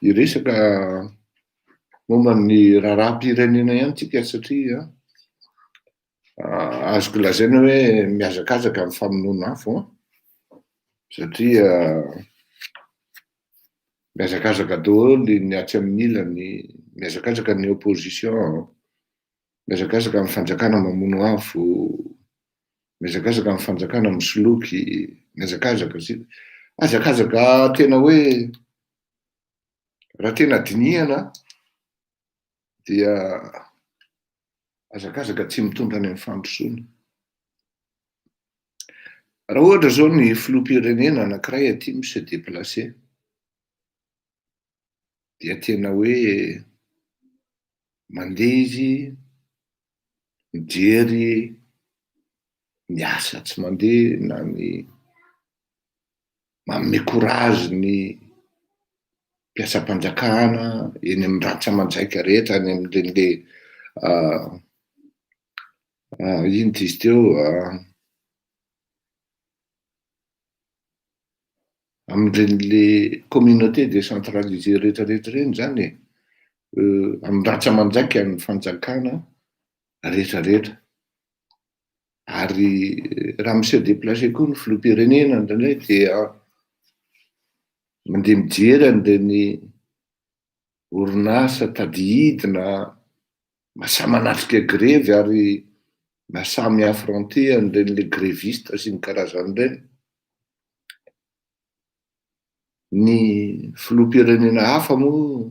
Iresaka momba ny raharaham-pirenena ihany tsika satria azoko lazaina hoe mihazakazaka amin'ny famonoana afo satria mihazakazaka daholo ny atsy amin'ny ilany, mihazakazaka ny opposition, mihazakazaka amin'ny fanjakana mamono afo, mihazakazaka amin'ny fanjakana misoloky, mihazakazaka azakazaka tena hoe raha tena dinihana dia azakazaka tsy mitondra any amin'ny fandrosoana. Raha ohatra zao ny filoham-pirenena anankiray aty misy se déplacé dia tena hoe mandeha izy mijery ny asa tsy mandeha na ny manome courage ny mpiasam-panjakana eny amin'ny ratsa-manjaika rehetra any amin'ireny ino izy teo amin'ireny le communauté décentralisée rehetrarehetra reny zany amin'ny ratsa-manjaika ny fanjakana rehetrarehetra. Ary raha monsieur déplacé koa ny filoham-pirenena indraindray dia mandeha mijery an'ireny orinasa tadidina mahasahy manatrika grevy ary mahasahy mi-affronter an'ireny le gréviste sy ny karazan'ireny. Ny filoham-pirenena hafa moa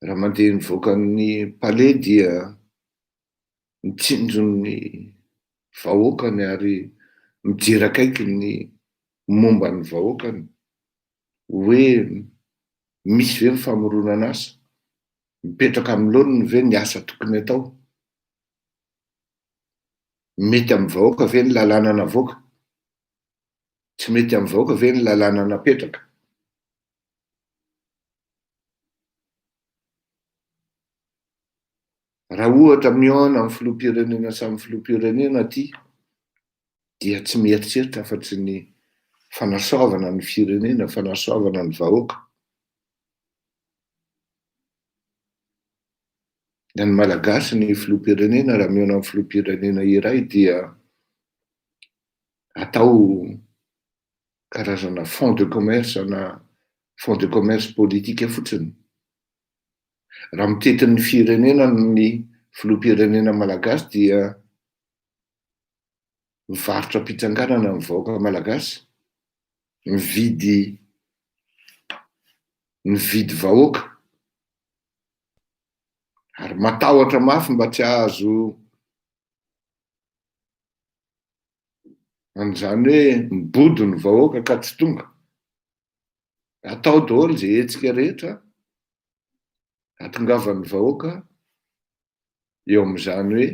raha mandeha nivoaka ny palais dia mitsinjo ny vahoakany ary mijery akaiky ny momba ny vahoakany hoe misy ve ny famoronana asa, mipetraka amin'ny laoniny ve ny asa tokony atao, mety amin'ny vahoaka ve ny lalàna navoaka, tsy mety amin'ny vahoaka ve ny lalàna napetraka. Raha ohatra mihona amin'ny filoham-pirenena samy filoham-pirenena aty dia tsy mieritreritra afa-tsy ny fanasoavana ny firenena, fanasoavana ny vahoaka. Ny an'ny malagasy ny filoham-pirenena raha mihona amin'ny filoham-pirenena iray dia atao karazana fond de commerce na fond de commerce politique fotsiny. Raha mitety ny firenena ny filoham-pirenena malagasy dia mivarotra mpitsanganana ny vahoaka malagasy, mividy vahoaka ary matahotra mafy mba tsy hahazo an'izany hoe mibody ny vahoaka ka tsy tonga. Atao daholo izay hetsika rehetra hahatongavan'ny vahoaka eo amin'izany hoe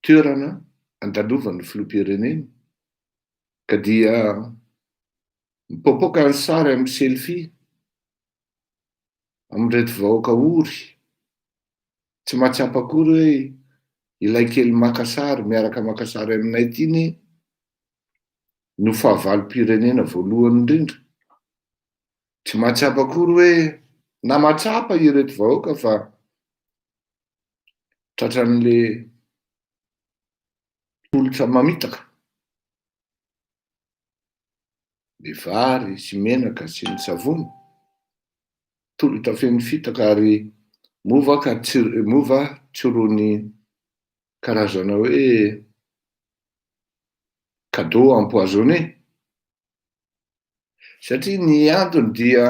toerana andalovan'ny filoham-pirenena ka dia mipoapoaka ny sary amin'ny selfie amin'ireto vahoaka ory, tsy mahatsapa akory hoe ilay kely maka sary miaraka maka sary aminay ity no fahavalo-pirenena voalohany indrindra. Tsy mahatsapa akory hoe na mahatsapa ireto vahoaka fa tratran'le tolotra mamitaka, le vary sy menaka sy ny savony, tolotra feno fitaka ary mova tsirony karazana hoe cadeau empoisonné. Satria ny antony dia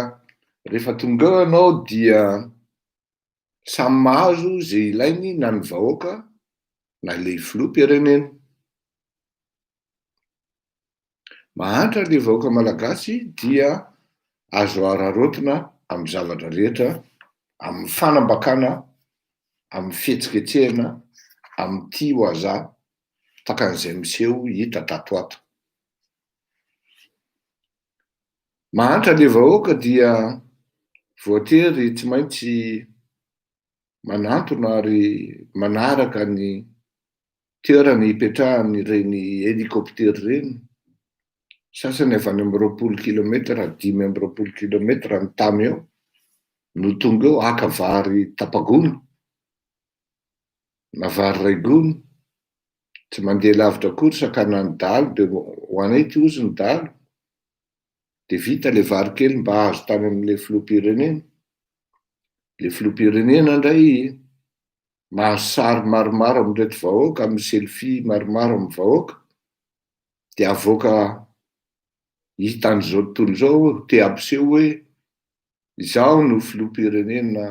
rehefa tonga eo ianao dia samy mahazo izay ilainy na ny vahoaka na ilay filoham-pirenena. Mahantra ilay vahoaka malagasy dia azo ararotina amin'ny zavatra rehetra, amin'ny fanambakana, amin'ny fihetsiketsehana, amin'ny tia ho aza takan'izay miseho hita tato ato. Mahantra ilay vahoaka dia voatery tsy maintsy manantona ary manaraka ny toerana hipetrahan'ireny hélicoptère ireny. Sasany avy any amin'ny 20 kilometра, 5 amby 20 kilometра ny tamy eo. no tonga eo aka vary tapagony na vary raigony, tsy mandeha lavitra akory sakana ny dalo de ho anay ty ozy ny dalo de vita le vary kely mba azo tany amin'le filoham-pirenena. Le filoham-pirenena indray mahazo sary maromaro amin'reto vahoaka, amin'ny selfie maromaro amin'ny vahoaka, de avoaka hitan'izao tontolo izao te ampiseho hoe izaho no filoham-pirenena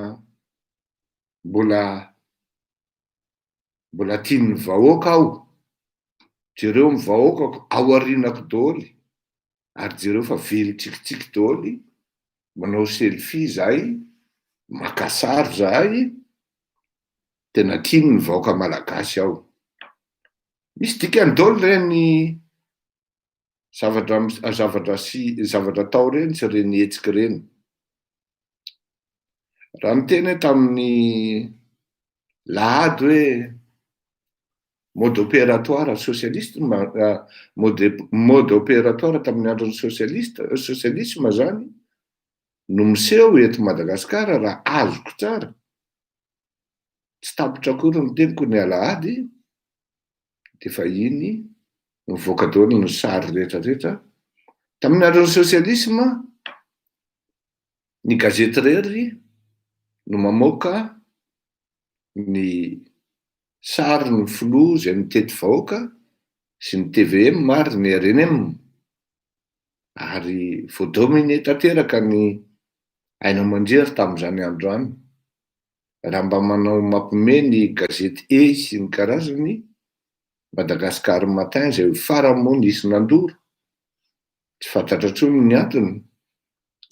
mbola tian'ny vahoaka aho, jereo ny vahoaka ao aorianako daholo, ary jereo fa very tsikitsiky daholo, manao selfie zahay, maka sary zahay, tena tiany ny vahoaka malagasy aho. Misy dikany daholo reny zavatra atao reny sy reny hetsika reny. Raha miteny tamin'ny lahady hoe mode opératoire socialiste, mode opératoire tamin'ny andron'ny socialisme zany no miseho eto Madagasikara raha azoko tsara. Tsy tapitra akory ny teniko ny alahady, de fa iny mivoaka daholo ny sary rehetra rehetra. Tamin'ny andron'ny socialisme, ny gazety rery no mamoaka ny sary ny filoha izay mitety vahoaka sy ny TVM ary ny RNM, ary voadominy tanteraka ny Aina Mandrery tamin'izany andro any. Raha mba manao mampiomehy ny gazety sy ny karazany, Madagascar Matin izay farany moa nisy nandoro, tsy fantatra intsony ny antony,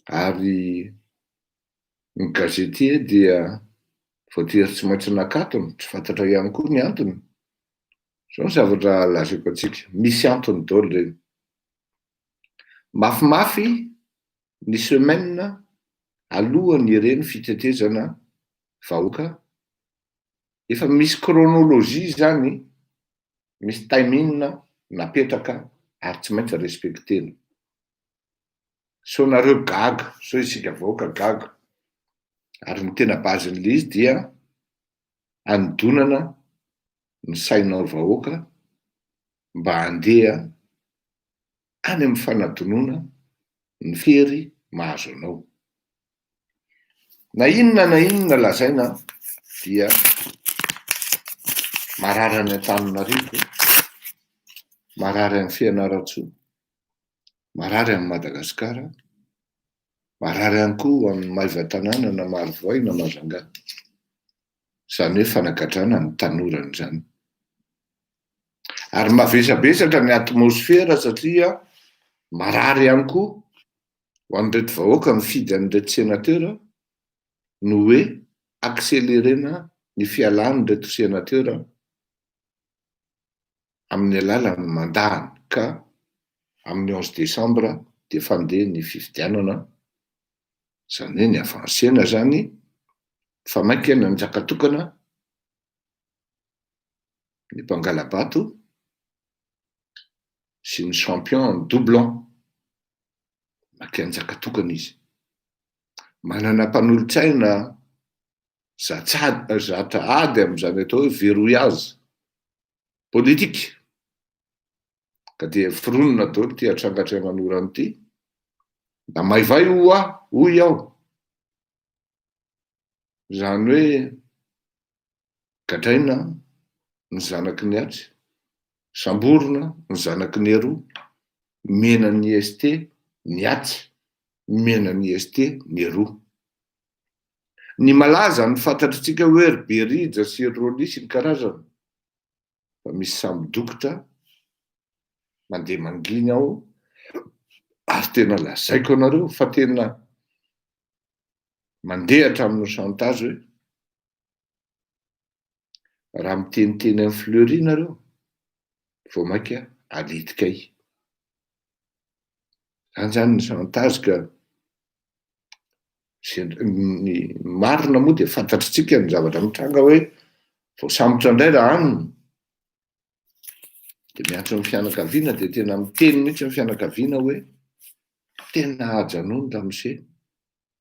ary ny gazety dia voatery tsy maintsy nakatony, tsy fantatra ihany koa ny antony. Zao ny zavatra lazaiko atsika, misy antony daholo reny. Mafimafy ny semaine alohan'ny ireny fitetezana vahoaka, efa misy chronologie zany, misy timing napetraka ary tsy maintsy respectena. So nareo gaga, so isika vahoaka gaga, ary ny tena bazin'le izy dia anodonana ny sainao vahoaka mba handeha any amin'ny fanadonona ny fery mahazo anao. Na inona lazaina dia marary any Antananarivo, marary any Fianarantsoa, marary any Madagasikara, marary any koa amin'ny Maivatanana na Marivoay na Majunga. Zany hoe fanagadrana ny tanorany zany. Ary mavesabesatra ny atmosfera satria marary ihany koa ho an'ireto vahoaka mifidy an'ireto sénateur no hoe accélérena ny fialan'ireto sénateur amin'ny alalan'ny mandahany, ka amin'ny 11 décembre dia fandeha ny fifidianana, zany hoe ny avansena zany, fa mainka ny anjakatokana, ny mpangalabato sy ny champion ny doublon, mainka anjakatokana izy. Manana mpanolotsaina zatra ady amin'izany atao hoe verrouillage politique, ka dia fironona daholo ty atrangatra manorany ity, da maivay hoy aho, zany hoe gadraina ny zanaky ny Atsy, Samborona ny zanaky ny Aroa, mena ny ST ny Atsy, mena ny ST ny Aroa. Ny malaza ny fantatritsika hoe Berija sy Rôly sy ny karazany, fa misy samby dokotra mandeha manginy aho, ary tena lazaiko anareo fa tena mandeha hatramin'ny chantage hoe raha miteniteny amin'ny Fleury nareo vao mainka alitikay. Zany zany ny chantage, ka ny marina moa dia fantatritsika ny zavatra mitranga hoe vao sambotra indray raha aniny dia miantso ny fianakaviana, dia tena miteny mihitsy ny fianakaviana hoe tena ajanony ramose,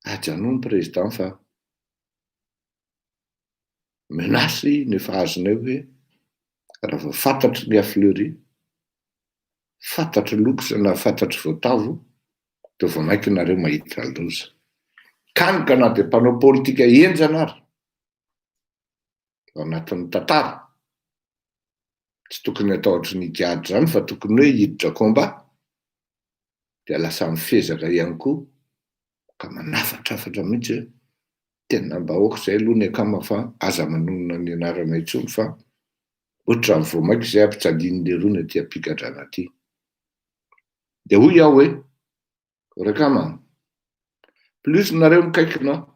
ajanony président fa menasy ny fahazonay hoe raha vao fantatry ny afleury, fantatry loko na fantatry voatavo, dia vao maika nareo mahita loza. Kanika na dia mpanao politika enjana ary ao anatin'ny tantara, tsy tokony atao ohatry ny gady zany fa tokony hoe hiditra komba, dia lasa mifezaka ihany koa ka manafatrafatra mihitsy hoe tena mba aok'izay aloha ny akama fa aza manonona ny anarana intsony fa ohatra ny voamaika izay ampitsagin'ny leroa ny aty ampigadrana aty. Dia hoy aho hoe rakama, plus nareo mikaikina,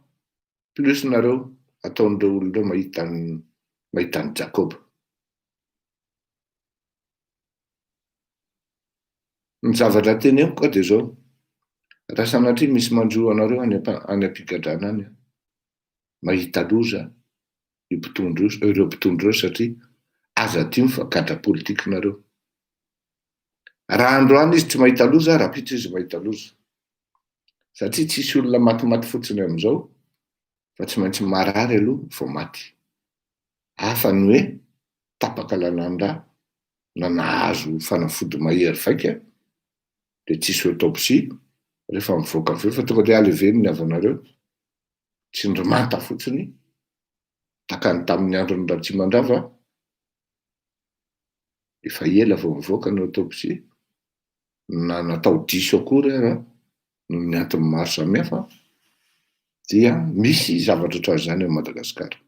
plus nareo ataon'ireo olonireo mahita ny Jakoba. Ny zavatra teneko koa dia zao, raha sanatria misy mandroa anareo any ampigadrana any, mahita loza ireo mpitondro satria aza tia mifakatra politika nareo. Raha androany izy tsy mahita loza, rapitra izy mahita loza. Satria tsisy olona matimaty fotsiny amin'izao fa tsy maintsy marary aloha vao maty. Hafa ny hoe tapaka lanandra na nahazo fanafody mahery vaika dia tsisy autopsie rehefa mivoaka avy eo fa tonga dia aleveny ny avanareo. Tsy ndromanta fotsiny takany tamin'ny andron'ny Ratsimandrava, efa ela vao mivoaka ny autopsie na natao diso akory ara noho ny antony maro samihafa, dia misy zavatra ohatran'izany ao Madagasikara.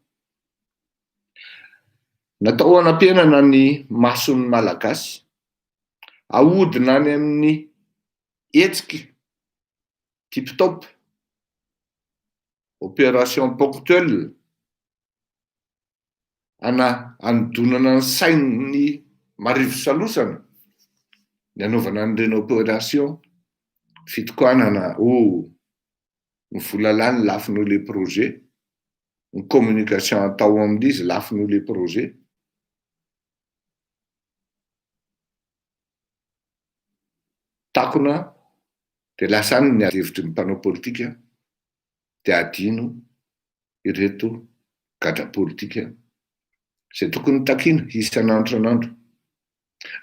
Natao hanampenana ny mason'ny malagasy, ahodina any amin'ny hetsiky tip-top, opération ponctuelle, anodonana ny sain'ny marivo salosana, ny anaovana an'ireny opération fitokoanana ny volalany lafin'o le projet, ny communication atao amin'izy lafin'o le projet. Takona dia lasa any ny hevitry ny mpanao politika dia adino ireto gadra politika izay tokony takiana isan'andro san'andro.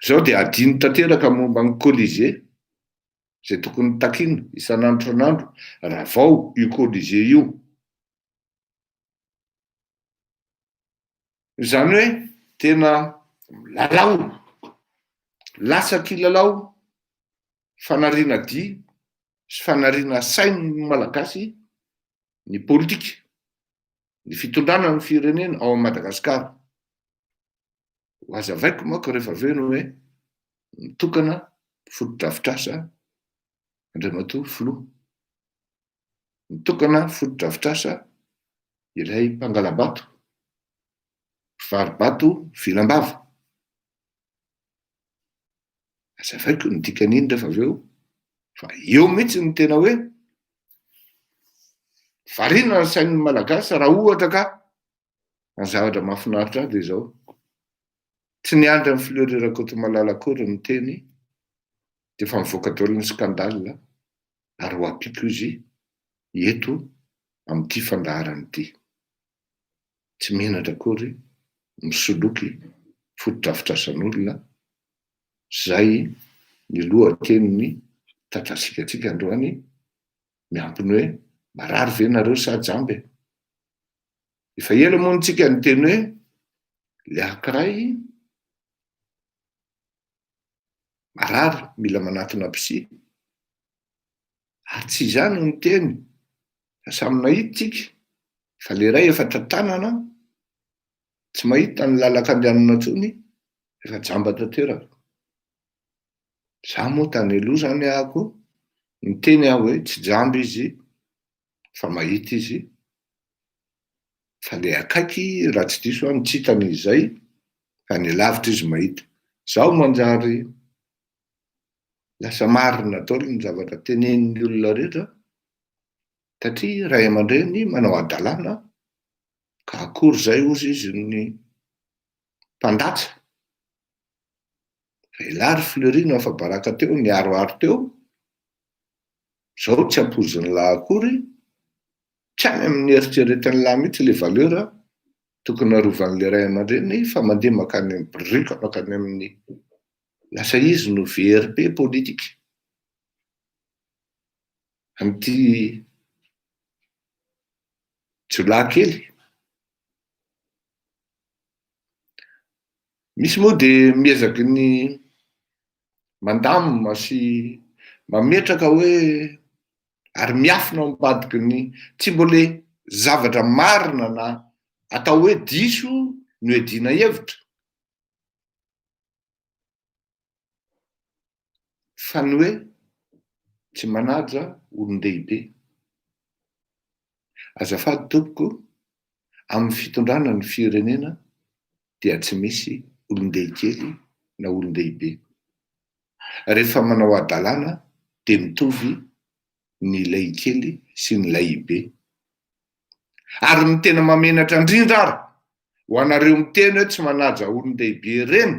Zao dia adino tanteraka momba ny Colisée izay tokony takiana isan'andro san'andro raha vao io Colisée io. Izany hoe tena lalao, lasa kilalao, fanariana dia sy fanariana sain'ny malagasy ny politika, ny fitondrana ny firenena ao Madagasikara. Ho azavaiko manko rehefa aveno hoe mitokana foto-drafitrasa Andriamatoa filoha, mitokana foto-drafitrasa ilay Mpangalam-bato, Mpivarobato Vilambava. Azavaiko ny dikan'iny rehefa aveo fa eo mihitsy ny tena hoe variana ny sain'ny malagasy raha ohatra ka ny zavatra mahafinaritra dia izao. Tsy niandry amin'ny Fleury Rakotomalala akory ny teny dia efa mivoaka daholo ny skandale ary ho ampiko izy eto amin'ity fandaharana ity. Tsy menatra akory misoloky foto-drafitrasan'olona, zay ny lohateniny tatratsikatsika androany, miampiny hoe marary ve nareo sa jamby. Efa ela moa ntsika ny teny hoe le ankiray marary mila manatona psy, ary tsy izany ny teny fa samy nahita tsika fa le ray efa tantanana tsy mahita ny lalaka andehanana intsony efa jamba tanteraka. Za moa tany aloha zany ahako ny teny aho hoe tsy jamby izy fa mahita izy, fa le akaiky raha tsy diso aho tsy hitany izay fa ny lavitra izy mahita. Zaho manjary lasa marina daholo ny zavatra tenenin'ny olona rehetra satria ray aman-dreny manao adalàna ka akory zay ozy izy ny mpandatsa. Ilary Fleury no afa-baraka teo, niaroaro teo, zao tsy ampoziny lahy akory, tsy any amin'ny eritreretin'ny lahy mihitsy le valeur tokony arovan'le ray aman-dreny fa mandeha makany amin'ny borika makany amin'ny lasa izy no VRP politika amin'ity jolahy kely. Misy moa dia miezaky ny mandamina sy mametraka hoe ary miafina ao ambadiky ny tsy mbola zavatra marina na atao hoe diso no edina hevitra fa ny hoe tsy manaja olon-dehibe. Azafady tompoko, amin'ny fitondrana ny firenena dia tsy misy olon-dehikely na olon-dehibe. Rehefa manao adalàna dia mitovy ny lehinkely sy ny lehibe. Ary ny tena mamenatra indrindra ary ho anareo miteny hoe tsy manaja olon-dehibe ireny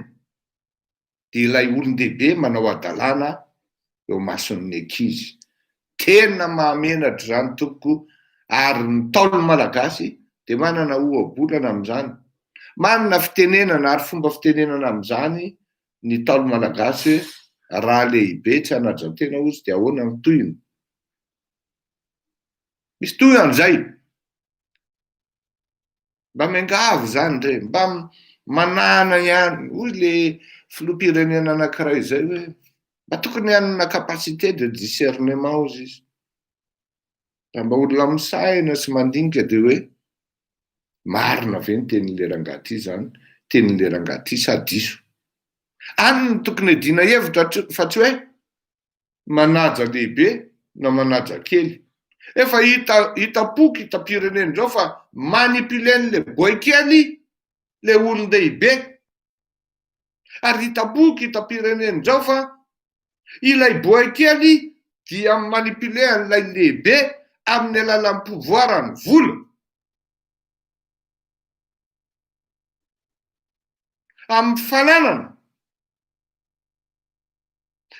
dia ilay olon-dehibe manao adalàna eo mason'ny ankizy. Tena mahamenatra zany tompoko, ary ny Ntaolo malagasy dia manana ohabolana amin'izany, manana fitenenana ary fomba fitenenana amin'izany ny Ntaolo malagasy hoe raha lehibe tsy hanajan-tena ozy dia ahoana ny tohiny. Misy toy an'izay. Mba miangavy zany re, mba manana ihany hoy le filoham-pirenena anankiray izay hoe mba tokony hanana capacité de discernement ozy izy. Mba olona misaina sy mandinika dia hoe marina ve ny tenin'le rangahy ity zany, tenin'le rangahy ity sa diso. Any ny tokony edina hevitra fa tsy hoe manaja lehibe na manaja kely. Efa hitapoky hitam-pirenena zao fa manipulen'le boikely le olon-dehibe. Ary hitapoky hitam-pirenena zao fa ilay boikely dia manipule an'ilay lehibe amin'ny alalan'ny pouvoirany vola. Amin'ny fananana,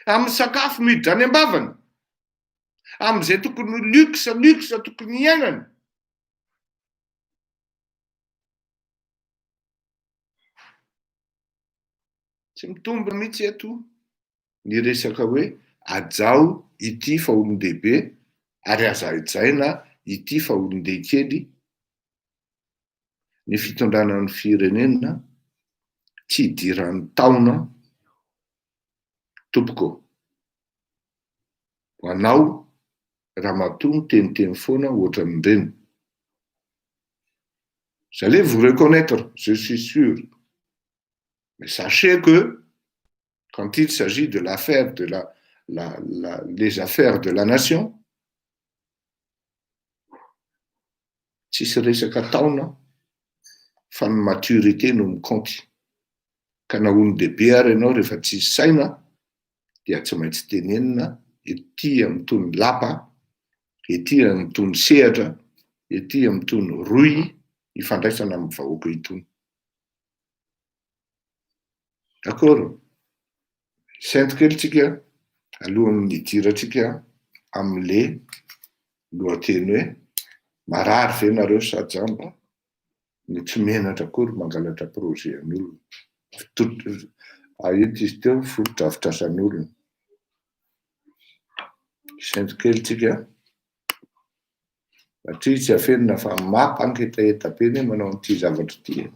amin'ny sakafo miditra any ambavany, amin'izay tokony luxe tokony iainany. Tsy mitombo mihitsy eto ny resaka hoe ajao ity fa olon-dehibe ary azaina ity fa olon-dehikely. Ny fitondrana ny firenena tsy hidiran'ny taona tompoko. Ho anao ramatoa miteniteny foana ohatran'ireny. Vous allez vous reconnaître, je suis sûr. Mais sachez que quand il s'agit de l'affaire de les affaires de la nation, tsisy resaka taona fa ny maturité no mikonty. Ka na olon-dehibe ary ianao rehefa tsisy saina dia tsy maintsy tenenina ety amin'ny tony lapa, ety amin'ny tony sehatra, ety amin'ny tony roy ifandraisana amin'ny vahoaka itony. D'accord? Sainto kelitsika alohan'ny hidiratsika amin'le lohateny hoe marary ve nareo sa jamba ny tsy menatra akory mangalatra projet an'olona. Ito izy teo foto-drafitrasan'olona. Sainto kelitsika satria tsy afenina fa mampangetaheta-peny manao an'ity zavatra ity.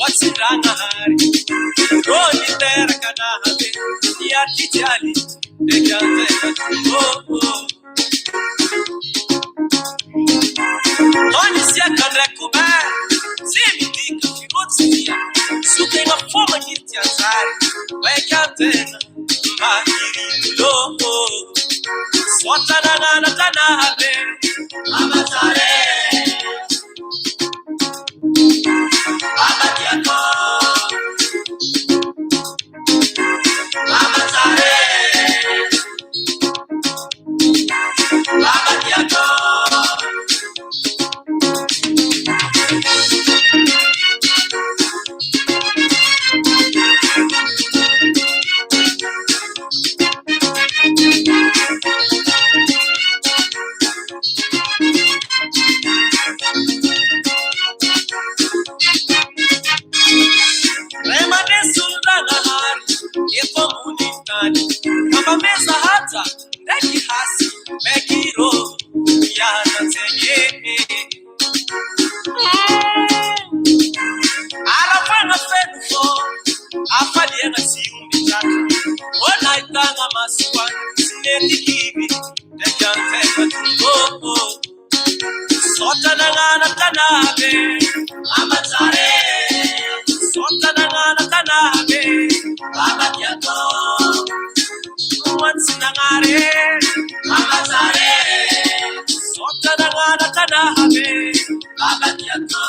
Atsindragnahary ro niteraka nahabe iatijialy ndraiky antegna Onisiaka ndraiky be tsy midika firotsy dia sotegna fô magniry ty anjary raiky antegna mahirilo sotananana tanabe Amazare Amadiako Amazare Amadiako Kama mesa hata ndaki hasi mekiro yana zenye Arafana fedufo afaliena siumbi tatu Ona itanga maswa sineti kibi Nekanteka tungo Sota nangana tanabe Amazare Sota nangana tanabe Amadiako Watsinangare Amazare Sota nangana tanabe Amadiako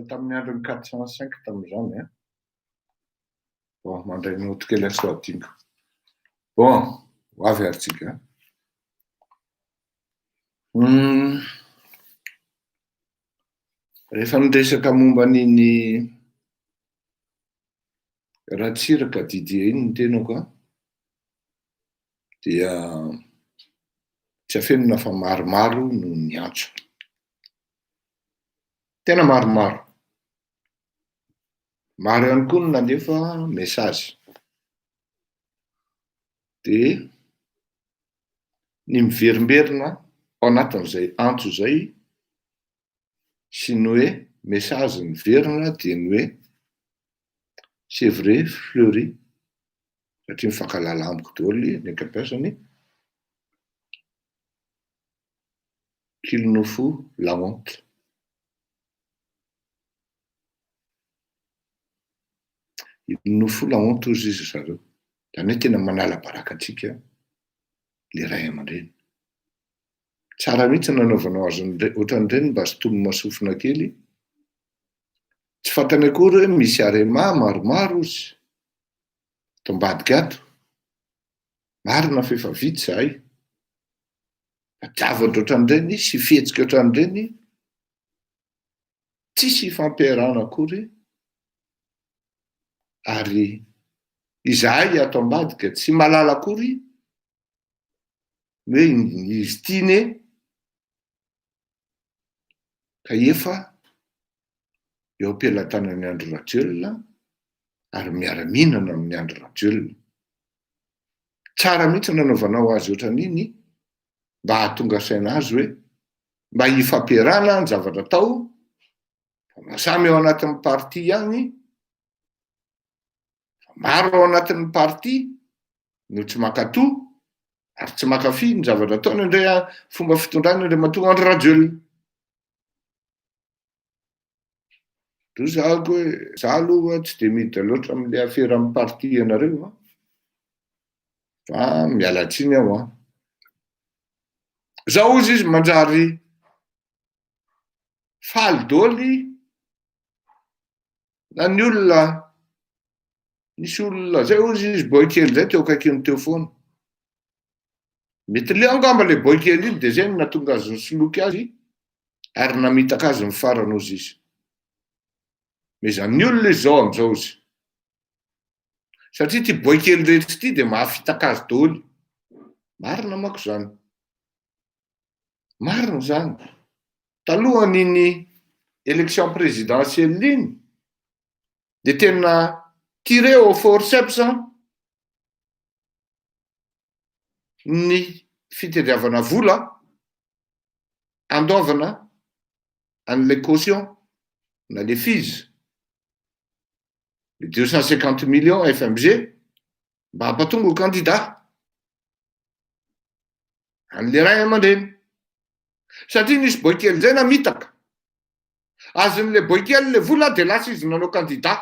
Tamin'ny andron'ny 405 tamin'izany a. Bon, mandray noty kely asoadingo. Bon, ho avy ary tsika. Rehefa miresaka momba an'iny Ratsiraka Didier iny ny tenako a, dia tsy afenona fa maromaro no miantso. Tena maromaro. Maro ihany koa no nandefa mesazy. Dia ny miverimberina ao anatin'izay antso izay sy ny hoe mesazy miverina dia ny hoe c'est vrai Fleury satria mifankalala amiko daholo ny ankam-piasany qu'il nous faut la honte. Il nous faut la honte hozy izy zareo. Zany hoe tena manala baraka antsika le ray aman-dreny. Tsara mihitsy nanaovanao azy ohatran'ireny mba sotomy masofina kely. Tsy fantany akory hoe misy arema maromaro izy. Tombadika ato. Marina fa efa vitsy zahay. Javatra ohatran'ireny sy fihetsika ohatran'ireny tsisy fampiarana akory ary izahay ato ambadika tsy malala akory hoe izy tiane ka efa eo am-pelantanan'ny Andro Rajoelina ary miara-mihinana amin'ny Andro Rajoelina. Tsara mihitsy nanaovanao azy ohatran'iny mba hahatonga saina azy hoe mba hifampiarana ny zavatra atao samy ao anatin'ny parti ihany, maro ao anatin'ny parti no tsy mankatoa ary tsy mankafy ny zavatra ataony indray fomba fitondrana indray matoa Andro Rajoelina. Zako hoe za aloha tsy de miditra loatra amin'le afera amin'ny parti ianareo fa miala tsiny aho zao izy manjary faly dôly na ny olona nisy olona zay izy boykely zay teo akaikiny teo foana mety leo angamba le boykely iny de zay no nahatonga azy nisoloky azy ary namitaka azy ny farany ozy izy mezany olona izy zao am'izao izy satria ty boykely rehetra ty de mahafitaka azy dôly. Marina mako zany, marina zany. Talohan'iny élection présidentielle iny de tena tiré au forceps ny fitediavana vola andaovana an'le caution na le FIS le 250 millions FMG mba hampatonga candidat an'le ray aman-dreny satria nisy boykely zay namitaka azon'le boykely le vola de lasa izy nanao candidat.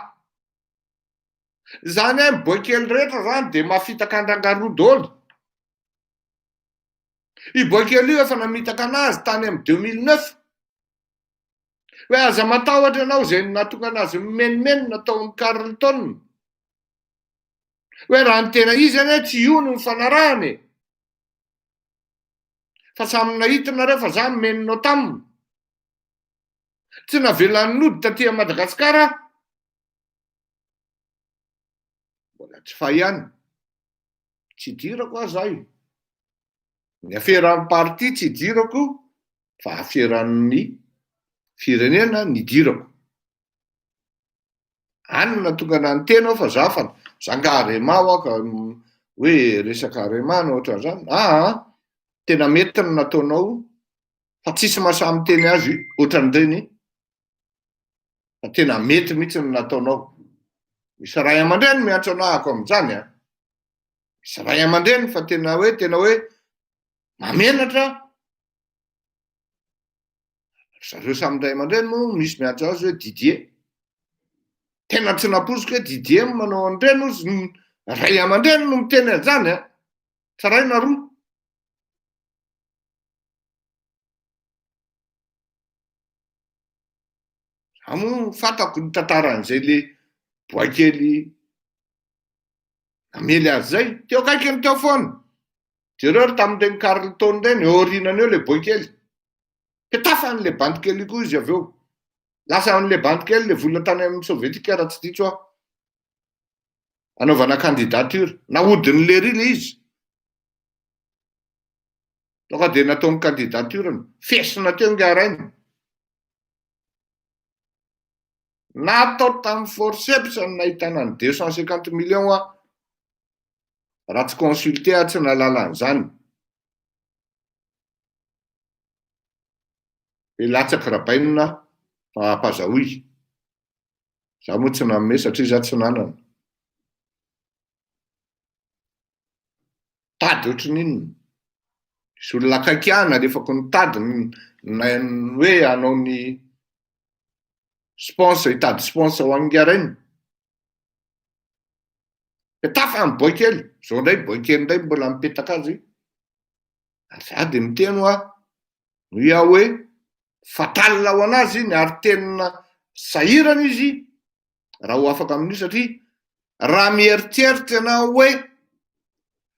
Zany hoe boykely rehetra zany de mahafitaka andrangaroa dôly. I boykely io efa namitaka anazy tany amin'ny 2009 hoe aza matahotra ianao zay nahatonga anazy mimenimeny nataon'ny Carleton hoe raha ny tena izy ane tsy io no mifanarahany fa samy nahitinareo fa za mimeninao taminy tsy navelan'ny nody taty Madagasikara mbola tsy fa ihany tsy dirako aho zay ny aferan'ny parti tsy dirako fa aferan'ny firenena ny dirako anina tonga na ny tena fa za fa zangarema ka hoe resaka remana ohatran'izany tena mety ny nataonao fa tsisy masamy teny azy ohatran'ireny fa tena mety mihitsy ny nataonao. Misy ray aman-dreny miantso anahako amin'izany misy ray aman-dreny fa tena hoe mamenatra zareo samy ray aman-dreny moa misy miantso azy hoe Didier tena tsy naposiko hoe Didier manao an'ireny ozy ray aman-dreny no miteny an'izany tsaray na roa. Amo fatako ny tantaran'izay le boakely namely azy zay teo akaikiny teo foana jereo tamin'ireny Carleton ireny eo aorinany eo le boakely petafan'le bandikely koa izy avy eo lasa an'le bandikely le vola tany amin'ny sovietika raha tsy ditso aho anaovana candidature nahodin'le ry le izy tonga de nataony candidatureny fesina teo ngarainy natao tamin'ny forceps nahitana ny 250 millions raha tsy consulté tsy nalalan'izany latsaky rabainina fa ampazahoy za moa tsy nanome satria za tsy nanana tady ohatran'iny misy olona akaiky ana lefako ny tady hoe anao ny sponsor hitady sponsor ho angarainy petafa ny boykely zao ndray boykely ndray mbola mipetaka azy ary za de miteno no ia hoe fatalina ho anazy ny ary tenina sahirana izy raha ho afaka amin'io satria raha mieritseritsy ianao hoe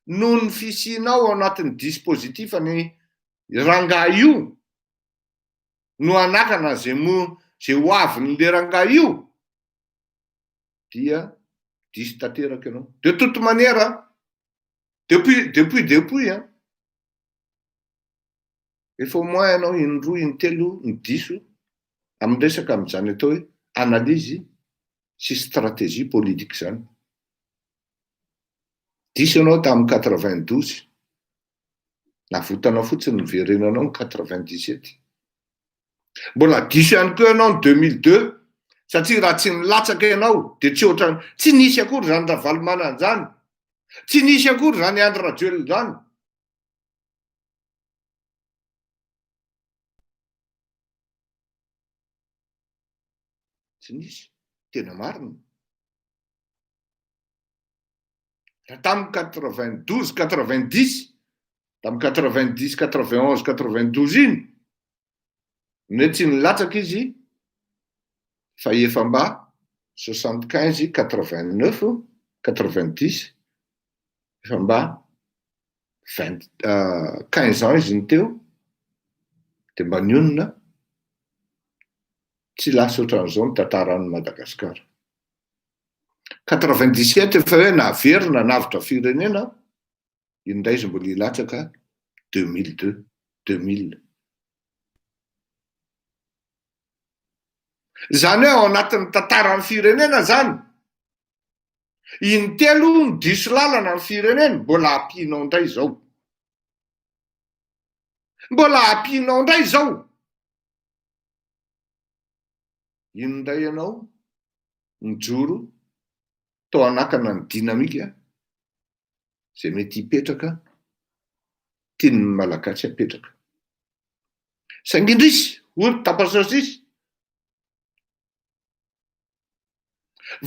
noho ny fisianao ao anatin'ny dispositif ny rangahy io no anakana zay ho avin'le rangahy io dia diso tanteraka ianao. De toute manière depuis efa au moins ianao indroa intelo nidiso amin'ny resaka amin'izany atao hoe analyse sy stratégie politique zany. Diso ianao tamin'ny 92 navotanao fotsiny ny verenanao ny 97. Mbola diso ihany koa ianao ny 2002 satria raha tsy nilatsaka ianao de tsy nisy akory zany Ravalomanana zany, tsy nisy akory zany Andry Rajoelina zany. Tsy nisy, tena marina. Raha tamin'ny 92 90 tamin'ny 90 91 92 iny ne tsy nilatsaka izy fa efa mba 75 89 90 efa mba 15 ans izy ny teo de mba nionona tsy lasa ohatran'izao ny tantaran'ny Madagasikara. 97 efa hoe naverina navitra firenena, indray izy mbola ilatsaka 2002 2000. Zany hoe ao anatin'ny tantaran'ny firenena zany intelo ny diso lalana ny firenena mbola ampianao indray zao. Mbola ampianao indray zao. Indray ianao mijoro tao anakana ny dinamika zay mety hipetraka tian'ny malagasy apetraka. Saingindrisy olo tapasosisy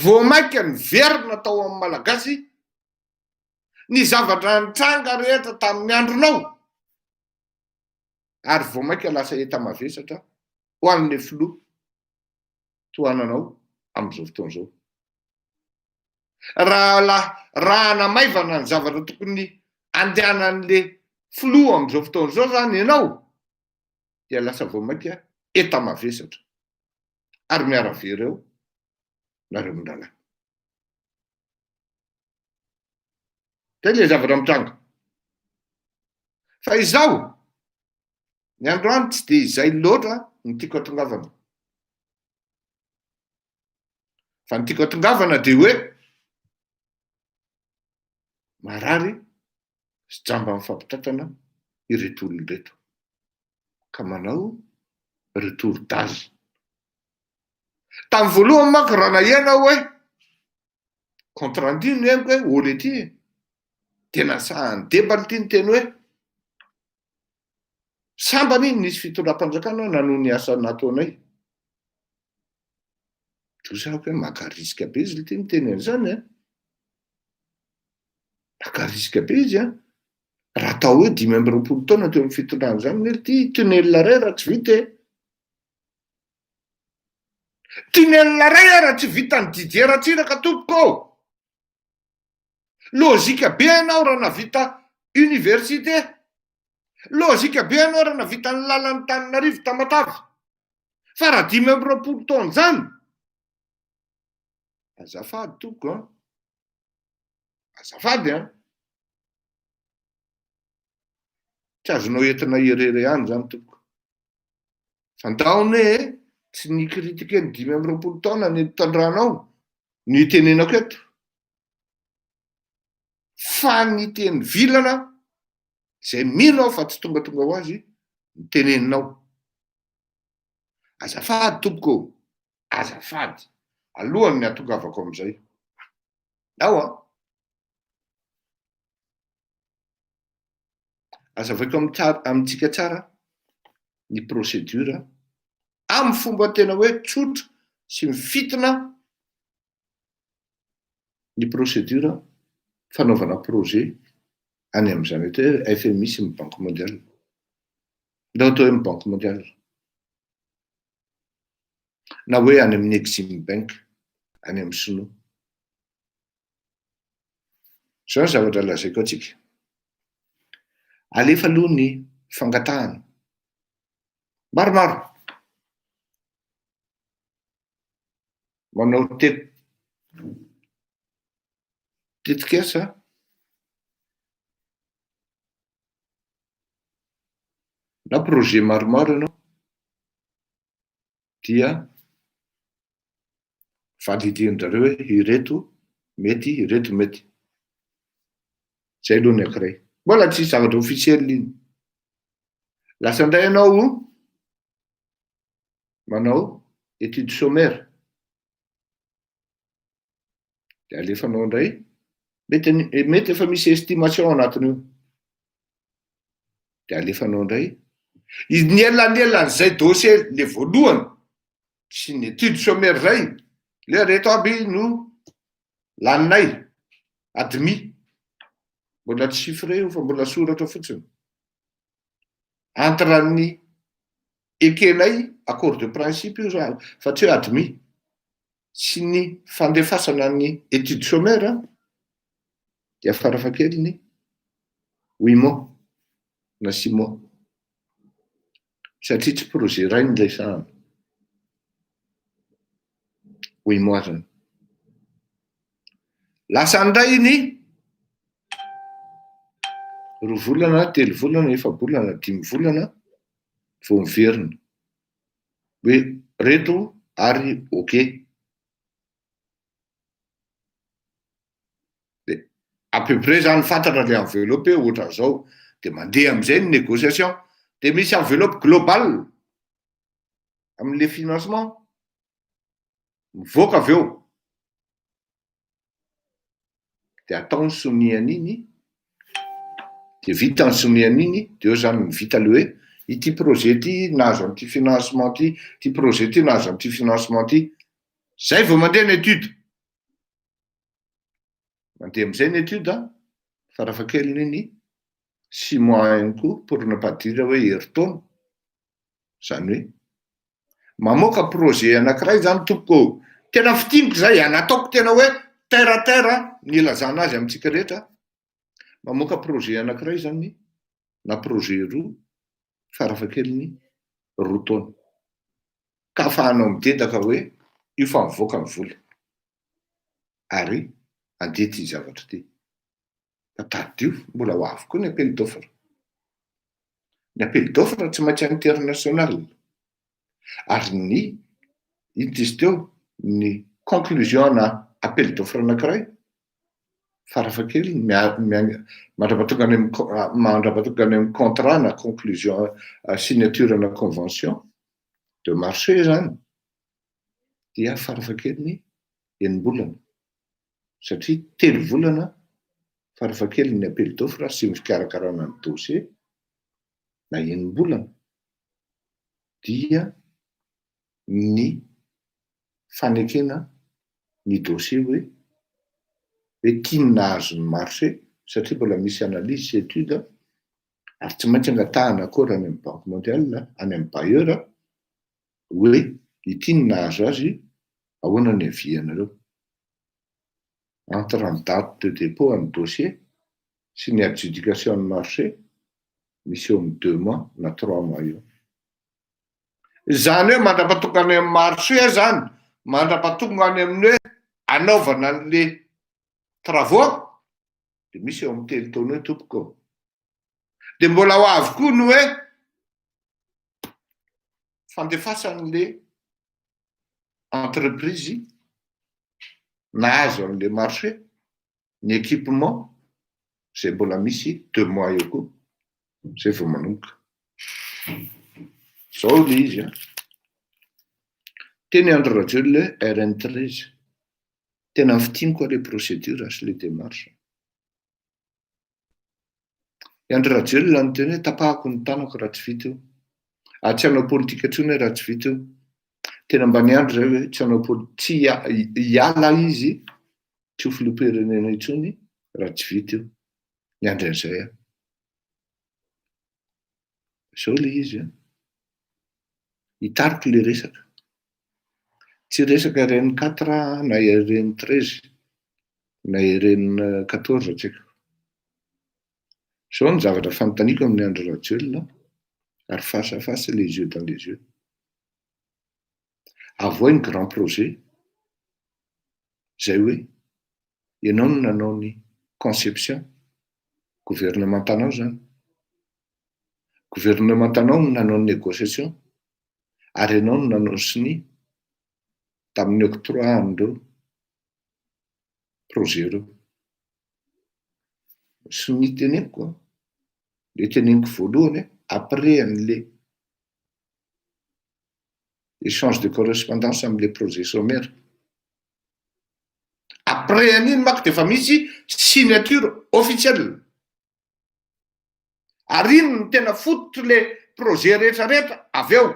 voamaika ny verina tao amin'ny malagasy ny zavatra nitranga rehetra tamin'ny andronao ary voamaika lasa eta-mavesatra ho an'le filoha toananao amin'izao fotoan'izao. Raha namaivana ny zavatra tokony andehanan'le filoha amin'izao fotoan'izao zany ianao dia lasa voamaika eta-mavesatra ary miara-vera eo nareo mindrala. Zay le zavatra mitranga. Fa izao ny androany tsy de izay loatra ny tiako atongavana. Fa ny tiako atongavana de hoe marary sy jamba mifampitratrana ireto olona reto ka manao retour d'âge. Tamin'ny voalohany manko raha nahiana hoe compte rendu ny hoe olo ety tena sahany debany ty ny teny hoe sambany iny nisy fitondram-panjakana nanoho ny asa nataonay. Tosako hoe maka risika be izy ty ny teny an'izany maka risika be izy raha atao hoe 5 taona teo amin'ny fitondrana zany nely ty tunelina ray raha tsy vita tunelina ray raha tsy vita ny Didier Ratsiraka tompoko. Lozika be ianao raha navita université, lozika be ianao raha navita ny lalan'ny Tananarivo Tamatavy, fa raha 5 taona zany azafady tompoko azafady tsy azonao entina herere ihany zany tompoko. Fantaony hoe tsy nikritike ny 5 taona ny tandranao ny tenenako eto fa ny teny vilana zay mino fa tsy tonga ho azy ny teneninao. Azafady tompoko, azafady alohany ny atongavako amin'izay. Ao azavaiko amintsika tsara ny procédure amin'ny fomba tena hoe tsotra sy mifitina ny procédure fanaovana projet any amin'izany hoe FMI sy ny Banque mondiale. Ndao atao hoe ny Banque mondiale na hoe any amin'ny Exim Bank any amin'ny sinoa. Zao zavatra lazaiko atsika. Alefa aloha ny fangatahana. Maromaro. Manao tetikasa na projet maromaro ianao dia validin-jareo hoe ireto mety. Zay aloha ny ankiray. Mbola tsy zavatra ofisiely iny. Lasa indray ianao manao étude sommaire. De alefanao indray. Mety efa misy estimation anatin'io. De alefanao indray. Ny elan'izay dossier le voalohany sy ny étude sommaire zay, le reto aby no laninay admis. Mbola tsy chiffré io fa mbola soratra fotsiny. Entre ny ekenay accord de principe io fa tsy hoe admis sy ny fandefasana ny étude sommaire dia farafahakeliny 8 mois na 6 mois. Satria tsy projet ray ny resahana. 8 mois zany. Lasa indray ny 2 volana, 3 volana, 4 volana, 5 volana vao miverina. Hoe reto ary ok. De à peu près zany fantatra le enveloppe ohatra zao. De mandeha am'izay ny négociation. De misy enveloppe globale amin'le financement. Mivoaka avy eo. De atao ny sonian'iny. De vita ny sonian'iny. De eo zany vita le hoe ity projet ty nahazo an'ity financement ty, ty projet ty nahazo an'ity financement ty. Zay vao mandeha ny étude. Mandeha am'izay ny étude farafahakeliny 6 mois ihany koa pour ne pas dire hoe herintaona. Zany hoe mamoaka projet anankiray zany tompoko. Tena fitimiko zay, nataoko tena hoe terre à terre ny ilazana azy amintsika rehetra. Mamoaka projet anankiray zany na projet roa farafahakeliny 2 taona. Ka afahanao midedaka hoe io fa mivoaka ny vola. Ary andeha ty zavatra ty. Tadio mbola ho avy koa ny appel d'offre. Ny appel d'offre tsy maintsy international. Ary ito izy teo ny conclusion na appel d'offre anankiray farafahakeliny mandrapatonga any amin'ny contrat na conclusion signature na convention de marché zany dia farafahakeliny 9 volana. Satria 3 volana farafahakeliny ny appel d'offre sy fikarakarana ny dossier na 9 volana dia ny fanekena ny dossier hoe tiany nahazo ny marché satria mbola misy analyse sy étude ary tsy maintsy angatahana akory any amin'ny banque mondiale any amin'ny bailleur hoe ity ny nahazo azy ahoana ny avianareo. Entre en date de dépôt ny dossier sy ny adjudication ny marché misy eo amin'ny 2 mois na 3 mois eo. Zany hoe mandrapatonga any amin'ny marché zany, mandrapatonga any amin'ny hoe anaovana an'le travaux de misy eo amin'ny 3 taona hoe tompoko. De mbola ho avy koa ny hoe fandefasan'le entreprise nahazo an'le marché ny équipement zay mbola misy 2 mois eo koa zay vao manomboka. Zao le izy teny andro rajo le RN13 tena fitimiko le procédure sy le démarche. Andro rajo le ny teny hoe tapahako ny tanako raha tsy vita eo. Tsy hanao politika intsony raha tsy vita eo. Tena mba ny andro zay hoe tsy hanao tsy hiala izy tsy ho filoham-pirenena intsony raha tsy vita eo. Ny andro an'izay zao le izy hitariko le resaka. Tsy resaka RN4 na RN13 na RN14 tsika. Zao ny zavatra fanontaniako amin'ny andro rajoelina Ary face à face, les yeux dans les yeux. Avoa ny grand projet zay hoe ianao no nanao ny conception gouvernementanao zany. Gouvernementanao no nanao ny négociation ary ianao no nanao siny tamin'ny octroi an'ireo projet reo. Sy ny teneniko le teneniko voalohany après an'le échange de correspondance am'le projet sommaire. Après an'iny manko dia efa misy signature officielle. Ary iny no tena fototra le projet rehetrarehetra avy eo.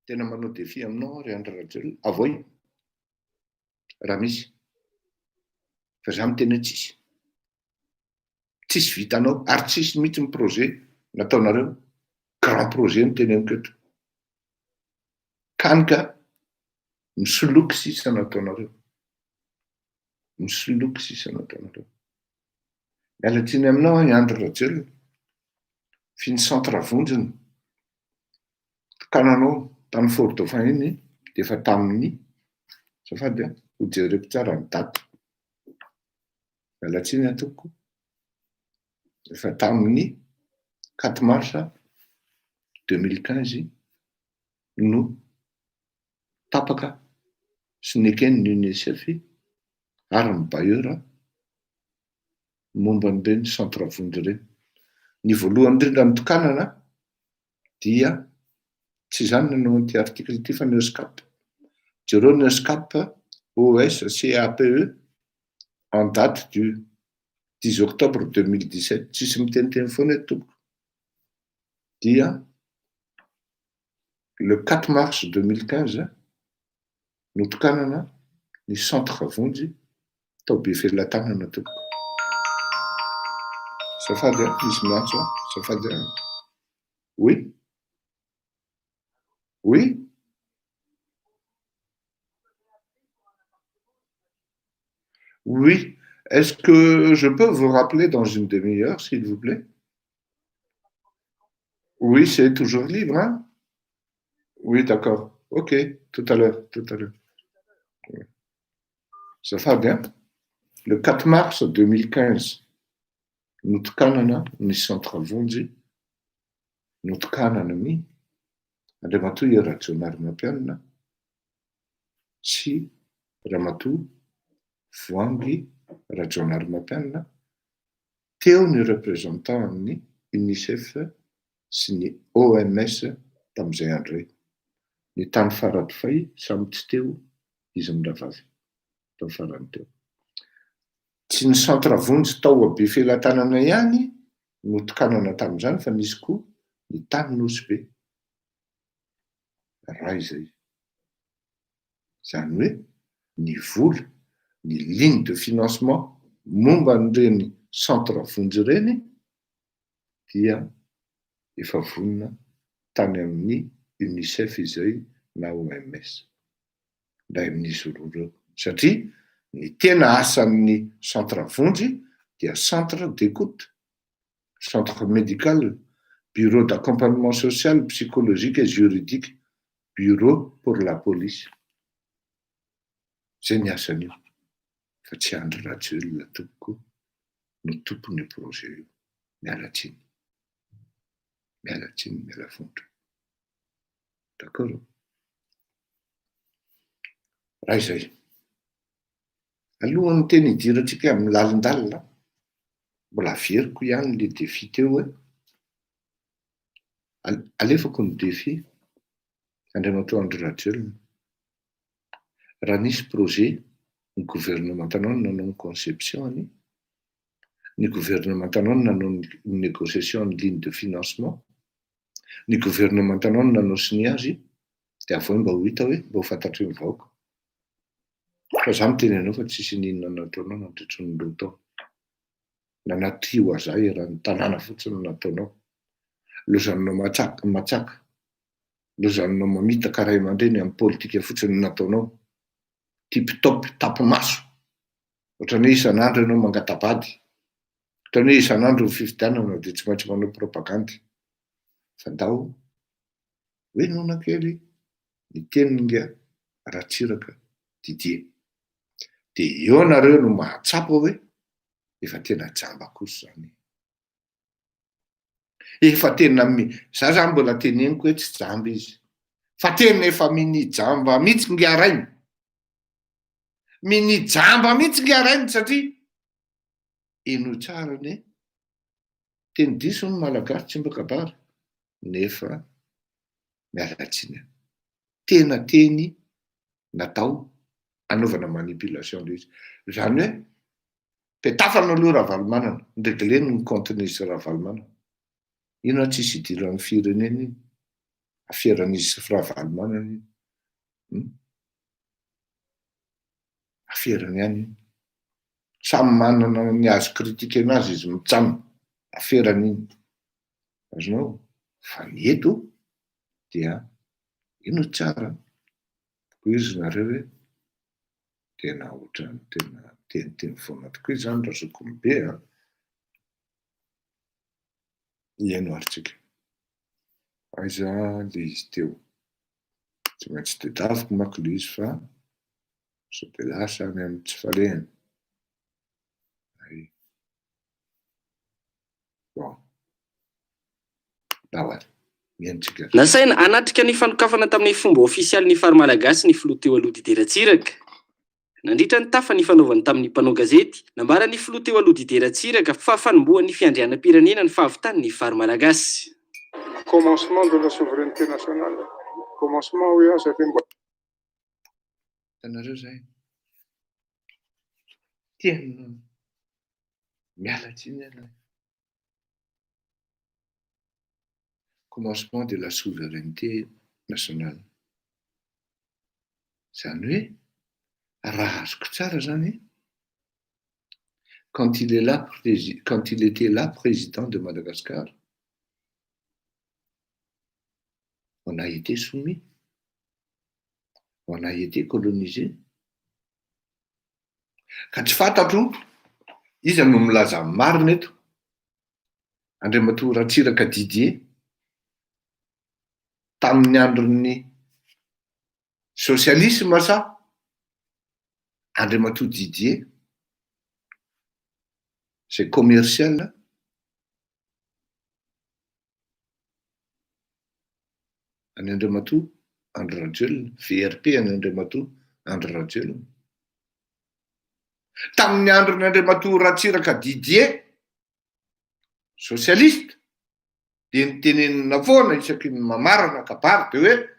Tena manao défi aminao ry Andry Rajoelina, avoa iny raha misy. Fa za miteny hoe tsisy. Tsisy vitanao ary tsisy mihitsy ny projet nataonareo. Grand projet no teneniko eto. Kanika misoloky sisa nataonareo. Misoloky sisa nataonareo. Mialatsiny aminao Andry Rajoelina. Finy centre avonjiny kananao tamin'ny Fort Dauphin iny dia efa tamin'ny safady ho jereko tsara ny daty. Mialatsiny atoko. Efa tamin'ny 4 mars 2015 no tapaka sy neken'ny UNICEF ary ny bailleur momba an'ireny centre avonjy ireny. Ny voalohany indrindra nitokanana dia tsy izany nanao an'ity article ity fa ny EUSCAP. Jereo ny EUSCAP OSCAPE en date du 10 octobre 2017. Tsisy miteniteny foana eto tompoko. Dia le 4 mars 2015 notokanana ny centre avonjy tao be felatanana tompoko. Safady misy miantso safady. Oui. Oui. Oui. Est-ce que je peux vous rappeler dans une demi-heure, s'il vous plaît? Oui, c'est toujours libre, hein? Oui, d'accord. Ok, tout à l'heure, tout à l'heure. Ça va bien. Le 4 mars 2015, notokanana ny centre avonjy, notokanana ny Andriamatoa Rajaonarimampianina sy Ramatoa Voangy Rajaonarimampianina teo ny représentant amin'ny UNICEF sy ny OMS tamin'izay andro reny. Ny tany faradofay samy tsy teo izy miravavy tao farany teo. Tsy ny centre avonjy tao be felatanana ihany notokanana tamin'izany fa nisy koa ny tany nosy be. Raha izay. Zany hoe ny vola, ny ligne de financement momba an'ireny centre avonjy ireny dia efa vonona tany amin'ny UNICEF izay na OMS. Ndray amin'izy roa ireo. Satria ny tena asan'ny centre avonjy dia centre d'écoute, centre médical, bureau d'accompagnement social, psychologique et juridique, bureau pour la police. Zay ny asany io. Fa tsy Andry Rajoelina tompoko no tompon'ny projet io. Mialatsiny. Mialatsiny, miala fontra. D'accord? Raha izay. Alohan'ny teny hidirantsika amin'ny lalindalina, mbola averiko ihany le défi teo hoe alefako ny défi Andriamatoa Andry Rajoelina. Raha nisy projet ny gouvernementanao nanao ny conception-ny, ny gouvernementanao nanao ny négociation ny ligne de financement, ny gouvernementanao nanao siny azy, dia avy eo mba ho hita hoe mba ho fantatry ny vahoaka. Fa za miteny anao fa tsisy ninona nataonao nandritry ny roa taona. Nanatrio azay raha ny tanàna fotsiny nataonao. Lozanonao matsaka. Lozanonao mamitaka ray aman-dreny amin'ny politika fotsiny nataonao. Tip-top, tapy-maso. ohatrany hoe isan'andro ianao mangatabady, ohatrany hoe isan'andro fifidianana dia tsy maintsy manao propagandy. Fandao hoe nonakely ny tenin'nga Ratsiraka Didier. Dia eo nareo no mahatsapa hoe efa tena jamba kosa zany. Efa tena za zany mbola teneniko hoe tsy jamba izy. Fa tena efa minijamba mihitsy nge arainy. Minijamba mihitsy nge arainy satria eno tsara ne teny diso ny malagasy tsy mbakabary nefa mialatsiny. Tena teny natao anaovana manipulation izy. Zany hoe petafana aloha Ravalomanana, nregleny ny comptenisy Ravalomanana. Ino tsisy idiran'ny firenena iny, afieranisy Ravalomanana iny. Aferany ihany iny. Samy manana ny azo kritika anazy izy mitsanona. Aferany iny. Azonao? Fa ny eto dia ino tsara. Koa izy nareo hoe tena ohatrany tena teniteny foana tokoa izany raha zokony be a. Ieno aritsika. Aiza le izy teo. Tsy maintsy tedaviko mako le izy fa so de lasa any amin'ny tsy farehany. Bon. Dahoary. Mientsika. Nasaina anatrika ny fanokafana tamin'ny fomba ofisialy ny fary malagasy ny filoha teo aloha Didier Ratsiraka. Nandritra ny tafa ny fanaovany tamin'ny mpanao gazety, nambara ny filoha teo aloha Didier Ratsiraka fa fanombohan'ny fiandrianam-pirenena ny fahavitany ny fary malagasy. Commencement de la souveraineté nationale. Commencement oui, ça fait bon. Tanareo zay. Tena mialatsiny ianao. Commencement de la souveraineté nationale. Zany hoe raha azoko tsara zany quand il était là président de Madagascar, on a été soumis, on a été colonisé. Ka tsy fantatro iza no milaza marina eto. Andriamatoa Ratsiraka Didier tamin'ny andron'ny socialisme sa Andriamatoa Didier c'est commercial. Any Andriamatoa Andry Rajoelina, VRP any Andriamatoa Andry Rajoelina. Tamin'ny andron'ny Andriamatoa Ratsiraka Didier socialiste dia nitenenina foana isaky ny mamarana kabary dia hoe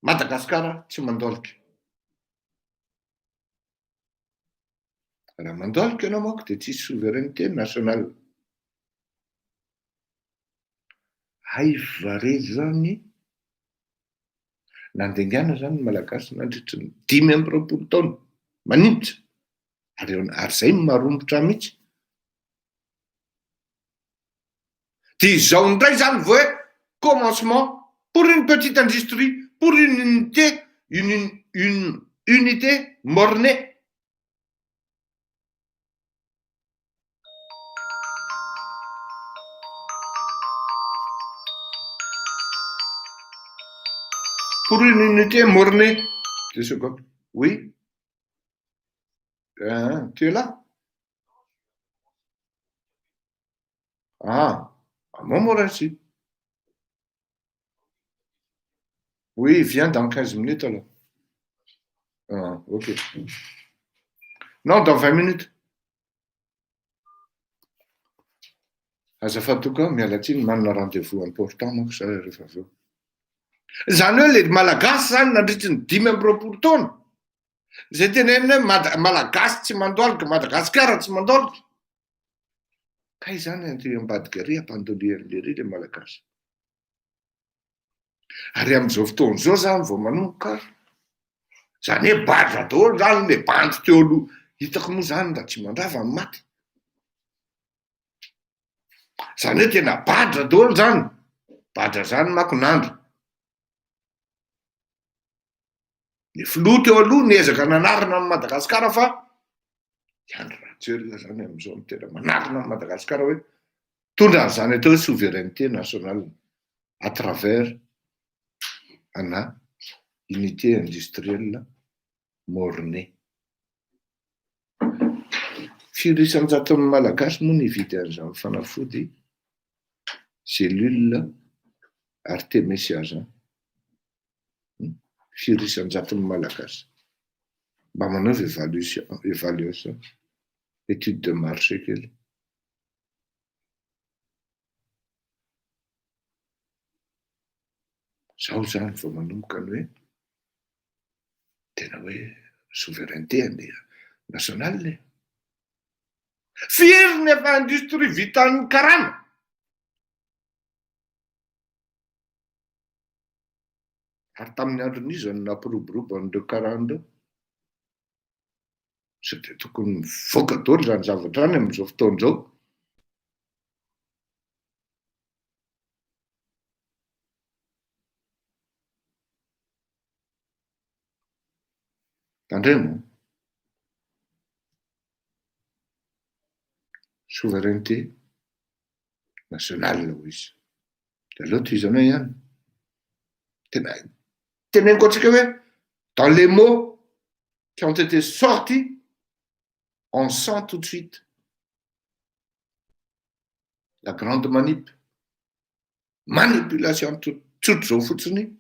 Madagasikara tsy mandolika. Raha mandolika ianao manko dia tsisy souveraineté nationale. Vare zany nandengana zany ny malagasy nandritra ny 5 taona maninitra. Ary zay marombotra mihitsy. Dia izao indray zany vao hoe commencement pour une petite industrie, pour une unité, une unité mornée. Pour une unité mornée. 2 secondes. Oui. Tu es là? Ah, moi aussi. Oui, viens dans 15 minutes alors. Ah, ok. Non, dans 20 minutes. Azafady tokoa mialatsiny manana rendez-vous important manko za rehefa avy eo. Zany hoe le malagasy zany nandritra ny 5 taona. Zay tenenina hoe malagasy tsy mandolika, Madagasikara tsy mandolika. Kay zany anty ambadika ary ampandolian'le ry le malagasy. Ary amin'izao fotoana izao zany vao manomboka. Zany hoe badra daholo zany le bandy teo aloha. Hitako moa zany da tsy mandrava ny maty. Zany hoe tena badra daholo zany. Badra zany manko nandro. Ny filoha teo aloha niezaka nanarina ny Madagasikara fa Andry Rajoelina zany amin'izao no tena manarona ny Madagasikara hoe tondra an'izany atao hoe souveraineté nationale à travers ana unité industrielle Mornay. Firy isan-jaton'ny malagasy moa nividy an'izany fanafody cellule Artemisia zany. Firy isan-jaton'ny malagasy. Mba manaova évaluation, étude de marché kely. Zao zany vao manomboka ny hoe tena hoe souveraineté nationale. Firy nefa industrie vitan'ny karana. Ary tamin'ny andron'izy no nampiroborobo an'ireo karana ireo. Sy dia tokony mivoaka daholo zany zavatra any amin'izao fotoan'izao. Tandremo souveraineté nationale hoy izy. Dia aleo tohizana ihany. Teneniko antsika hoe dans les mots qui ont été sortis, on sent tout de suite la grande manipulation tsotra zao fotsiny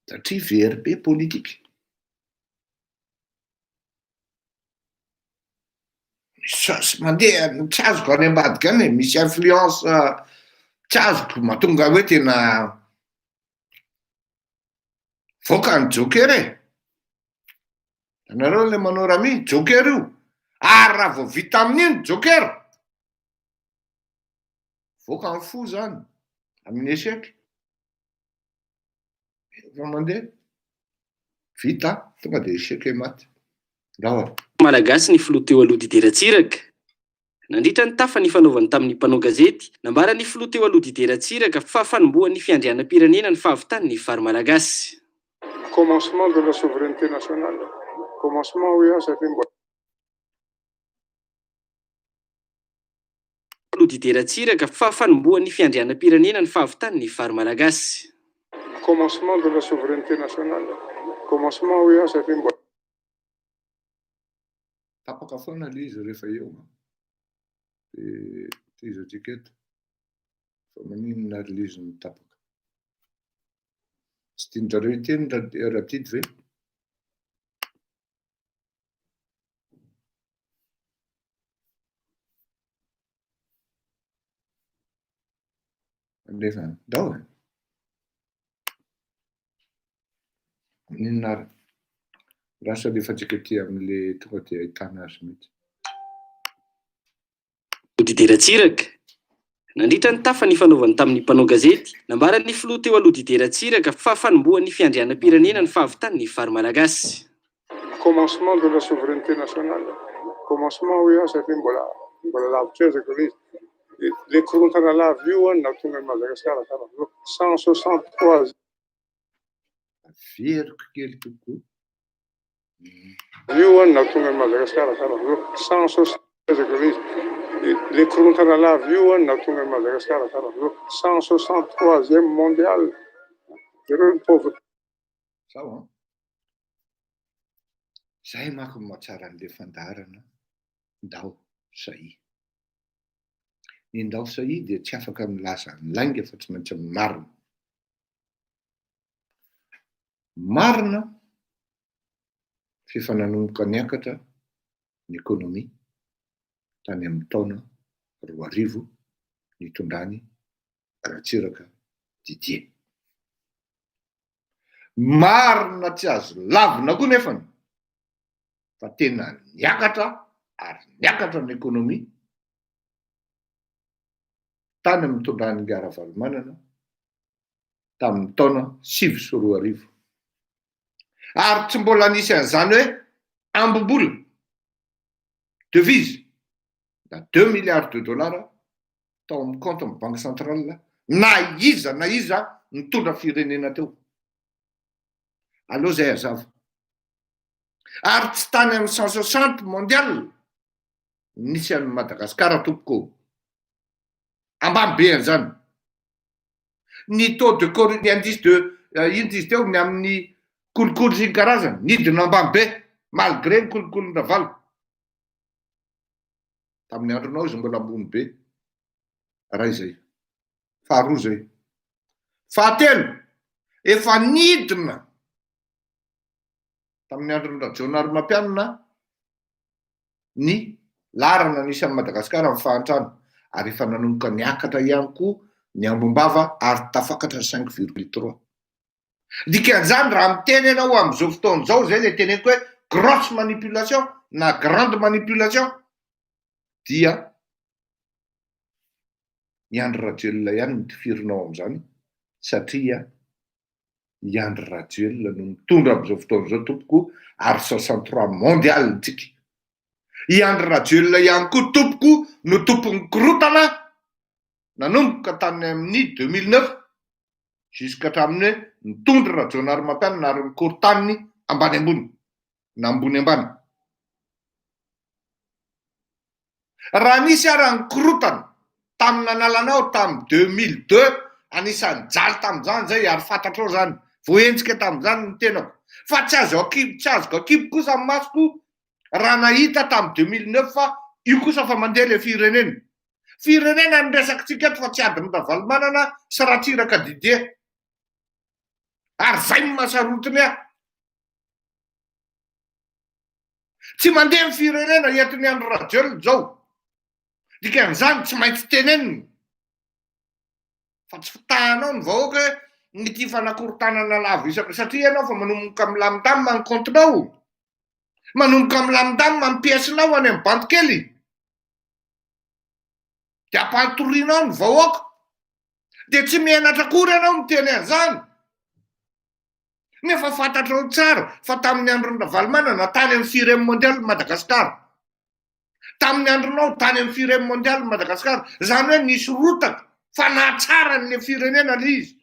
satria VRP politique. Misy mandeha tsy azoko any ambadika any, misy influence tsy azoko mahatonga hoe tena voaka ny joker e. Anareo le manao rami joker io. Ary raha vao vita amin'iny joker, voaka ny fo zany amin'ny échec. Efa mandeha vita tonga dia échec maty. Ndao Malagasy ny filoha teo aloha Didier Ratsiraka. Nandritra ny tafa ny fanaovany tamin'ny mpanao gazety, nambara ny filoha teo aloha Didier Ratsiraka fa fanombohan'ny fiandrianam-pirenena ny fahavitany ny fary malagasy. Commencement de la souveraineté nationale. Commencement oui, satria mbola Didier Ratsiraka fa fanombohan'ny fiandrianam-pirenena ny fahavitany ny fary malagasy. commencement de la souveraineté nationale. Commencement oui, satria mbola tapaka foana le izy rehefa eo. Dia izy atiketo fa maninona le izy ny tapaka. Tsy tianjareo iteny raha tidy ve? Nefa ndao e. Maninona ary? Rasa le fatsika ty amin'le tonga dia ahitana azy mihitsy. Didier Ratsiraka. Nandritra ny tafa ny fanaovany tamin'ny mpanao gazety, nambara ny filoha teo aloha Didier Ratsiraka fa fanombohan'ny fiandrianam-pirenena ny fahavitany ny fary malagasy. commencement de la souveraineté nationale. Commencement oui, satria mbola lavitra ezaka le izy. Le korontana lava io na tonga Madagasikara karaha 163 Veriko kely kokoa. io na tonga Madagasikara karaha 160 ezaka le izy. Le korontana lava io na tonga Madagasikara karaha 163e mondial. Ireo ny pauvre. Sao Zay manko mahatsara an'le fandaharana Ndao Sahy. Ny Ndao Sahy dia tsy afaka milaza ny lainga fa tsy maintsy marina. Marina fefa nanomboka niakatra ny économie tany amin'ny taona 2000 nitondrany Ratsiraka Didier. Marina tsy azo lavina koa nefany fa tena niakatra ary niakatra ny économie tany amin'ny tondrany Ngaravalomanana tamin'ny taona 2000. Ary tsy mbola nisy an'izany hoe ambom-bola devise da 2 milliards de dollars tao amin'ny compte amin'ny banque centrale na iza nitondra firenena teo. Allo zay azava. Ary tsy tany amin'ny 160 mondial nisy any Madagasikara tompoko ambanibe an'izany. Ny taux de corruption, indice de ino izy teo ny amin'ny kolokolo sy ny karazany nidina ambanibe malgré ny kolokolona valo. Tamin'ny andronao izy mbola ambony be. Raha izay. Faharoa zay. Fahatelo, efa nidina tamin'ny andron'ny Rajonary Mampianina ny larana nisy any Madagasikara amin'ny fahantrano, ary efa nanomboka niakatra ihany koa ny Ambombava ary tafakatra 5,3. Dikan'izany raha miteny ianao amin'izao fotoana izao, zay le teneniko hoe grosse manipulation na grande manipulation, dia i Andry Rajoelina ihany no tifirinao amin'izany, satria i Andry Rajoelina no mitondra amin'izao fotoana izao tompoko, ary 63 mondial tsika. I Andry Rajoelina ihany koa tompoko no tompon'ny korotana nanomboka tany amin'ny 2009 jusk'hatramin'ny hoe nitondra Rajonary Mampianina ary nikorontaniny ambany ambony na ambony ambany. Raha nisy ary nikorotana tamin'ny nanalanao tamin'ny 2002, anisan'ny jaly tamin'izany zay ary fantatrao zany, voentsika tamin'izany ny tenako. Fa tsy azoko akibo kosa amin'ny masoko raha nahita tamin'ny 2009 fa io kosa fa mandeha le firenena. Firenena ny resakitsika eto fa tsy adiny Ravalomanana sy Ratsiraka Didier. Ary zay ny mahasarotiny ahy. Tsy mandeha ny firenena entin'ny Andry Rajoelina zao. Dikan'izany tsy maintsy teneniny. Fa tsy fitahanao ny vahoaka n'ity fanakorotanana lavo isaka, satria ianao fa manomboka milamindamina ny comptenao. Manomboka milamindamina ny piècenao any amin'ny banty kely. De ampanotorianao ny vahoaka. De tsy mianatra akory ianao miteny an'izany. Nefa fantatrao tsara fa tamin'ny andron'ny Ravalomanana tany amin'ny 4e mondial Madagasikara. Tamin'ny andronao tany amin'ny 4e mondial Madagasikara, zany hoe nisy rotaka fa nahatsara n'le firenena le izy.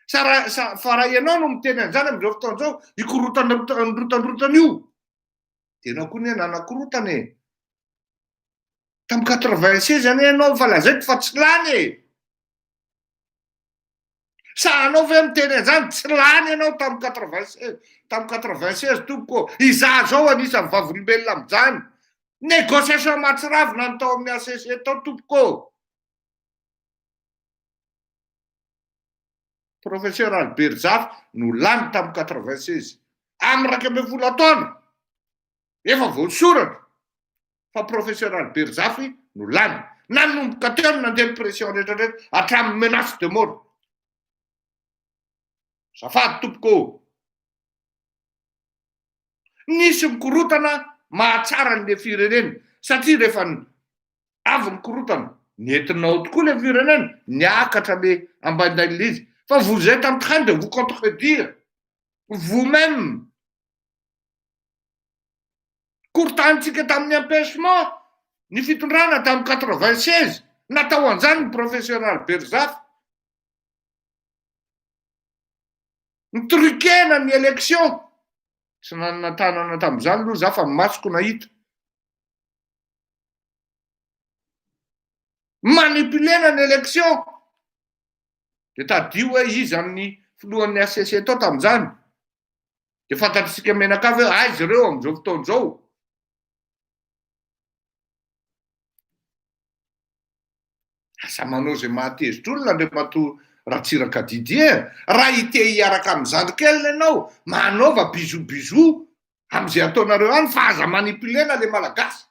Fa raha ianao no miteny an'izany amin'izao fotoana izao, ikorotandrotana io. Tena koa ny nanakorotana e. Tamin'ny 96 any ianao fa lazaiko fa tsy lany e. Sa anao ve miteny an'izany tsy lany ianao tamin'ny 96 tompoko. Izaho zao anisan'ny vavolombelona amin'izany. Négociation mahatsiravina ny tao amin'ny ACC tao tompoko. Professeur Albert Zafy no lany tamin'ny 96. Amin'ny 12 taona. Efa voasoratra. Fa professeur Albert Zafy no lany. Nanomboka teo nandeha pression rehetrarehetra hatramin'ny menace de mort. Zafady tompoko. Nisy mikorotana mahatsara n'le firenena, satria rehefa avy mikorotana nentinao tokoa le firenena, niakatra le ambandainy le izy. Fa vous êtes en train de vous contredire vous-même. Korotanitsika tamin'ny empêchement ny fitondrana tamin'ny 96, natao an'izany ny professeur Albert Zafy. Nitrokena ny élection. Tsy nanana tanana tamin'izany aloha za fa masoko nahita. Manipulena ny élection. De tadio hoe izy amin'ny filohan'ny ACC tao tamin'izany. De fantatritsika menakavy hoe aizy ireo amin'izao fotoana izao. Asa manao zay mahatezitra olona Andriamatoa Ratsiraka Didier. Raha ite hiaraka amin'ny zandrikely ianao, manaova bisou amin'izay ataonareo any, fa aza manipulena le malagasy.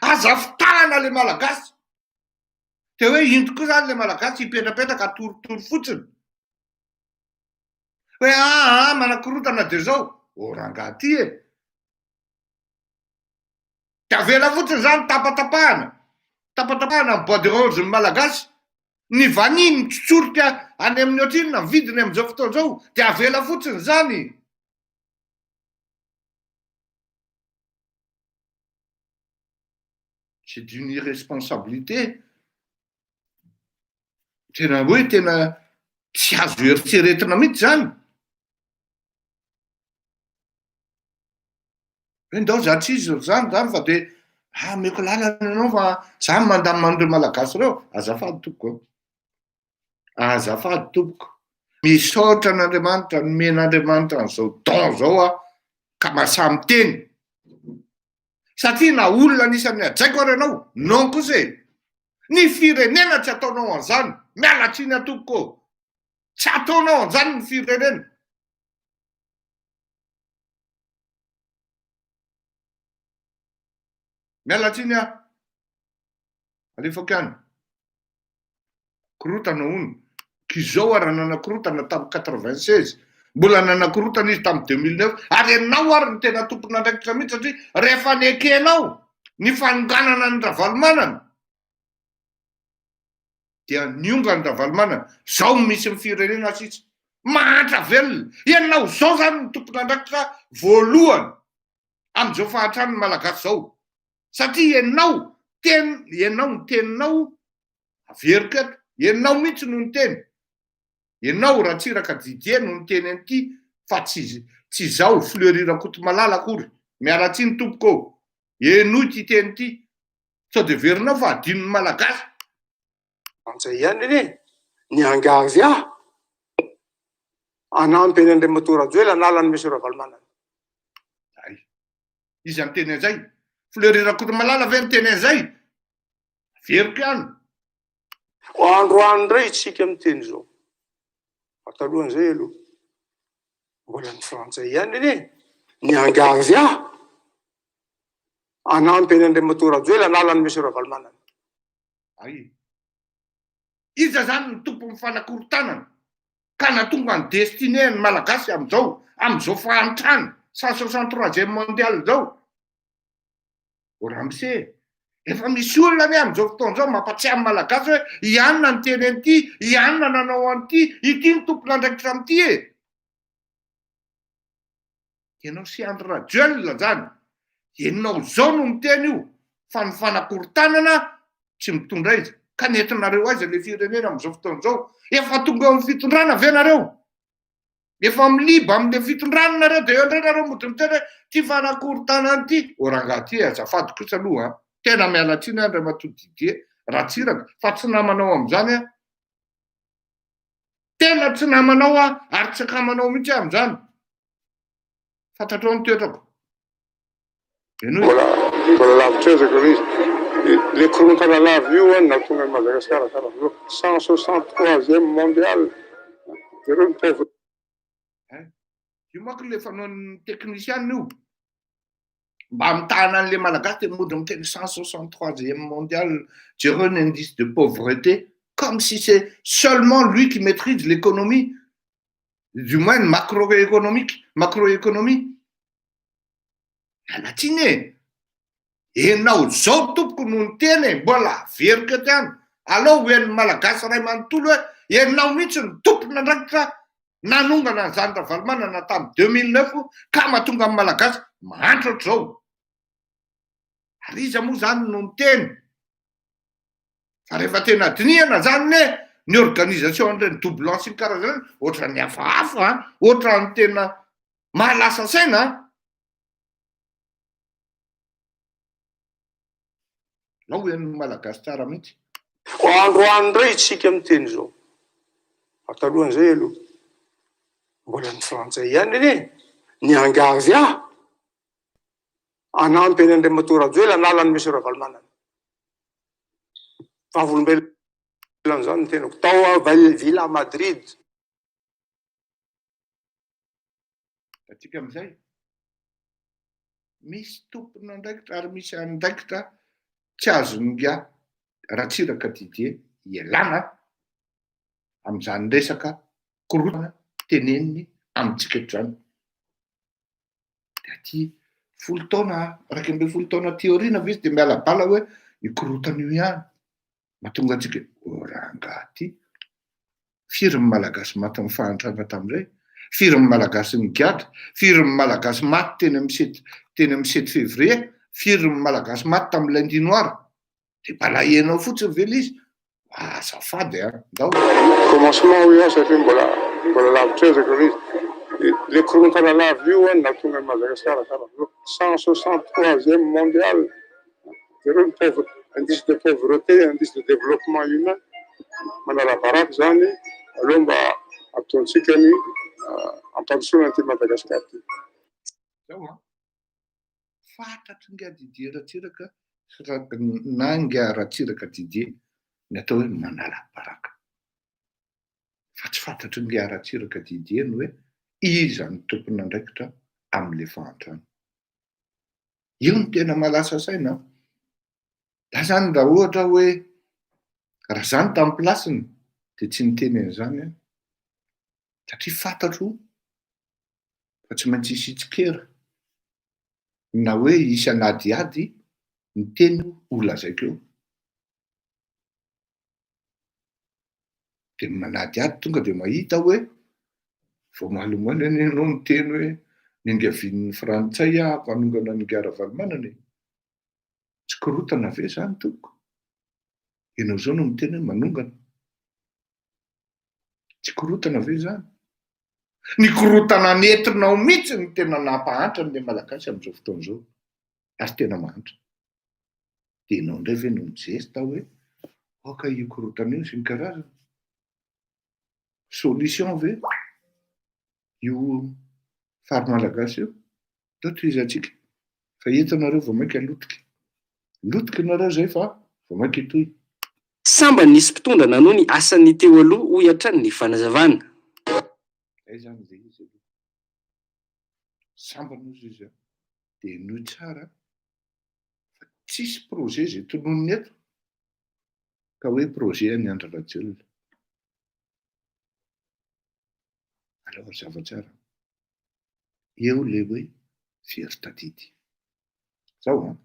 Aza fitahana le malagasy. Te hoe into koa zany le malagasy hipetrapetraka atorotoro fotsiny. Hoe manakorotana de zao. Rangahy ty e. De avela fotsiny zany tapatapahana. Tapatapahana amin'ny bois de rose ny malagasy. Ny vaniny mitsotsorika any amin'ny ohatrinona vidiny amin'izao fotoana izao, de avela fotsiny zany. C'est d'une irresponsabilité. Tena hoe tena tsy azo eritreretina mihitsy zany. Hoe ndao zatry izy zany fa de Meko lalana ianao fa za mandamandreo malagasy reo. Azafady tompoko, azafady tompoko. Misaotra an'Andriamanitra, nomen'Andriamanitra an'izao don zao ka mahasahy miteny. Satria na olona anisan'ny ajaiko ary ianao, non kosa e. Ny firenena tsy ataonao an'izany, mialatsiny tompoko. Tsy ataonao an'izany ny firenena. Mialatsiny alefako ihany. Korotana hono. Kizao ary nanakorotana tamin'ny 96. Mbola nanakorotana izy tamin'ny 2009. Ary ianao ary ny tena tompon'andraikitra mihitsy satria rehefa nekenao ny fanonganana ny Ravalomanana dia nionga ny Ravalomanana. Zao misy ny firenena sisa. Mahatra velona. Ianao zao zany ny tompon'andraikitra voalohany amin'izao fahatran'ny malagasy zao. Satria ianao ny teninao averiko eto. Ianao mihitsy no ny teny. Ianao Ratsiraka Didier no ny teny an'ity fa tsy zao Fleury Kotomalala akory. Mialatsiny tompoko. Enoy ty teny ity. Sao de verinao fa adinon'ny malagasy. Antsay ihany anie, niangavy anampy eny Andriamatora-Joela analany misy Ravalomanana. Ay. Izy ny teny an'izay. Fleury Kotomalala ve ny teny an'izay? Veriko ihany. Androany indray tsika miteny zao. Talohan'izay aloha. Mbola ny frantsay ihany anie, niangavy anampy eny Andriamatora-Joela analany misy Ravalomanana. Ay. Iza zany ny tompo ny fanakorontanana ka natonga ny destiné ny malagasy amin'izao fahantrana 163e mondial zao. Ramse, efa misy olona ane amin'izao fotoan'izao mampatsiahy ny malagasy hoe ianona ny teny an'ity, ianona nanao an'ity, ity ny tompon'andraikitra amin'ity e. Ianao Siandry Rajoelina zany. Ianao zao no miteny io fa ny fanakorontanana tsy mitondra izy. Ka nentinareo aiza le firenena amin'izao fotoan'izao. Efa tonga amin'ny fitondrana ve nareo? Efa miliba amin'le fitondrana nareo dia eo indray nareo mody miteny hoe ty fanakorontanana ity. Rangahy azafady kosa aloha. Tena mialatsiny Andriamatoa Didier Ratsiraka fa tsy namanao amin'izany tena tsy namanao ary tsy akamanao mihitsy amin'izany. Fantatrao ny toetrako. Mbola lavitra ezako izy. Le korontana lava io natonga Madagasikara 163e mondial. Ireo ny pauvre. Io manko le fanaon'ny teknisiana io. Mba mitahana an'le malagasy dia mody miteny 163e mondial, jereo un indice de pauvreté, comme si c'est seulement lui qui maîtrise l'économie, du moins macroéconomie. Alatsiny enao zao tompoko no ny teny mbola veriko eto ihany. Alao hoen'ny malagasy ray manontolo hoe enao mihitsy ny tompon'andraikitra nanongana an'izany Ravalomanana tamin'ny 2009 ka mahatonga amin'ny malagasy mahantra ohatr'izao. Ary iza moa zany no ny teny. Fa rehefa tena dinihana zany ny organisation ireny double sy ny karazany ohatra ny hafahafa, ohatra ny tena mahalasa saina. Lao en'ny malagasy tsara mihitsy. Androany indray tsika miteny zao. Talohan'izay aloha. Mbola ny frantsay ihany anie, niangavy anampy eny Andriamatora-Joela analany misy Ravalomanana. Vavolombelona zany ny tenako. Tao Villa Madrid. Atsika amin'izay misy tompon'andraikitra ary misy andraikitra tsy azon'nga Ratsiraka Didier ialana amin'izany resaka korotana teneniny amintsika eto zany. Dia ty 10 taona, 12 taona teoriana ve izy dia miala bala hoe ikorotana io ihany. Mahatonga antsika rangahy ty. Firy ny malagasy maty amin'ny fahantrana tamin'izay. Firy ny malagasy nigadra. Firy ny malagasy maty teny amin'ny 7 février. Firy ny malagasy maty tamin'ny lundi noir. Dia balahenao fotsiny ve izy. Azafady ndao. Commencement io satria mbola lavitra ezako izy. Le korontana lava io natonga Madagasikara 163e mondial. Zereo ny indice de pauvreté, indice de développement humain manarabaraka zany aloha mba ataontsika ny ampandrosoana ty Madagasikara ty. Zao a fantatry nga Didier Ratsiraka na nga Ratsiraka Didier ny atao hoe manara-baraka. Fa tsy fantatry nga Ratsiraka Didier ny hoe iza ny tompon'andraikitra amin'le fahantrano. Io ny tena malasa saina. Da zany raha ohatra hoe raha zany tamin'ny plasiny dia tsy niteny an'izany satria fantatro fa tsy maintsy hisy itsikera na hoe hisy anadiady ny teny ho lazaiko eo. Dia manadiady tonga dia mahita hoe vao malomana any ianao miteny hoe ningavian'ny frantsay ahako hanongana ny gara-valmanana e. Tsy korotana ve zany tompoko? Ianao zao no miteny hoe manongana. Tsy korotana ve zany? Ny korotana nentinao mihitsy ny tena nampahantra ny Malagasy amin'izao fotoana izao. Ary tena mahantra. Dia ianao indray ve no mijery tao hoe aoka io korotana io sy ny karazana. Solution ve? Io fary Malagasy io? Dao tohizantsika. Fa entanareo vao mainka lotika. Lotika nareo zay fa vao mainka hitohy. Samba nisy mpitondra nanohy ny asan'ny teo aloha hoy hatrany ny fanazavana. Zay zany le izy aloha. Samba nozy izy dia nohy tsara fa tsisy projet zay tononony eto ka hoe projet any Andry Rajoelina. Alors zava-tsara. Eo le hoe very tadidy. Zao a.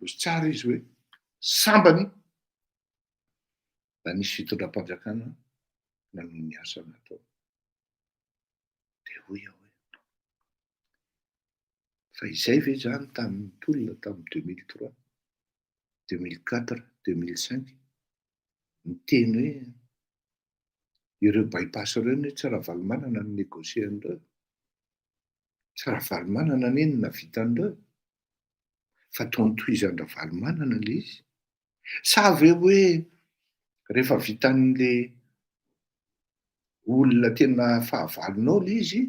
Ozy tsara izy hoe sambany da nisy fitondram-panjakana nanohy ny asa natao. Dia hoy aho hoe fa izay ve zany tamin'ny tolona tamin'ny 2003, 2004, 2005 miteny hoe ireo bypass ireo ny tsy raha valy-manana ny negosian'ireo. Tsy raha valy-manana neny na vitan'ireo. Fa ataony tohizandra valy-manana le izy. Sa ve hoe rehefa vitan'le olona tena fahavalonao le izy,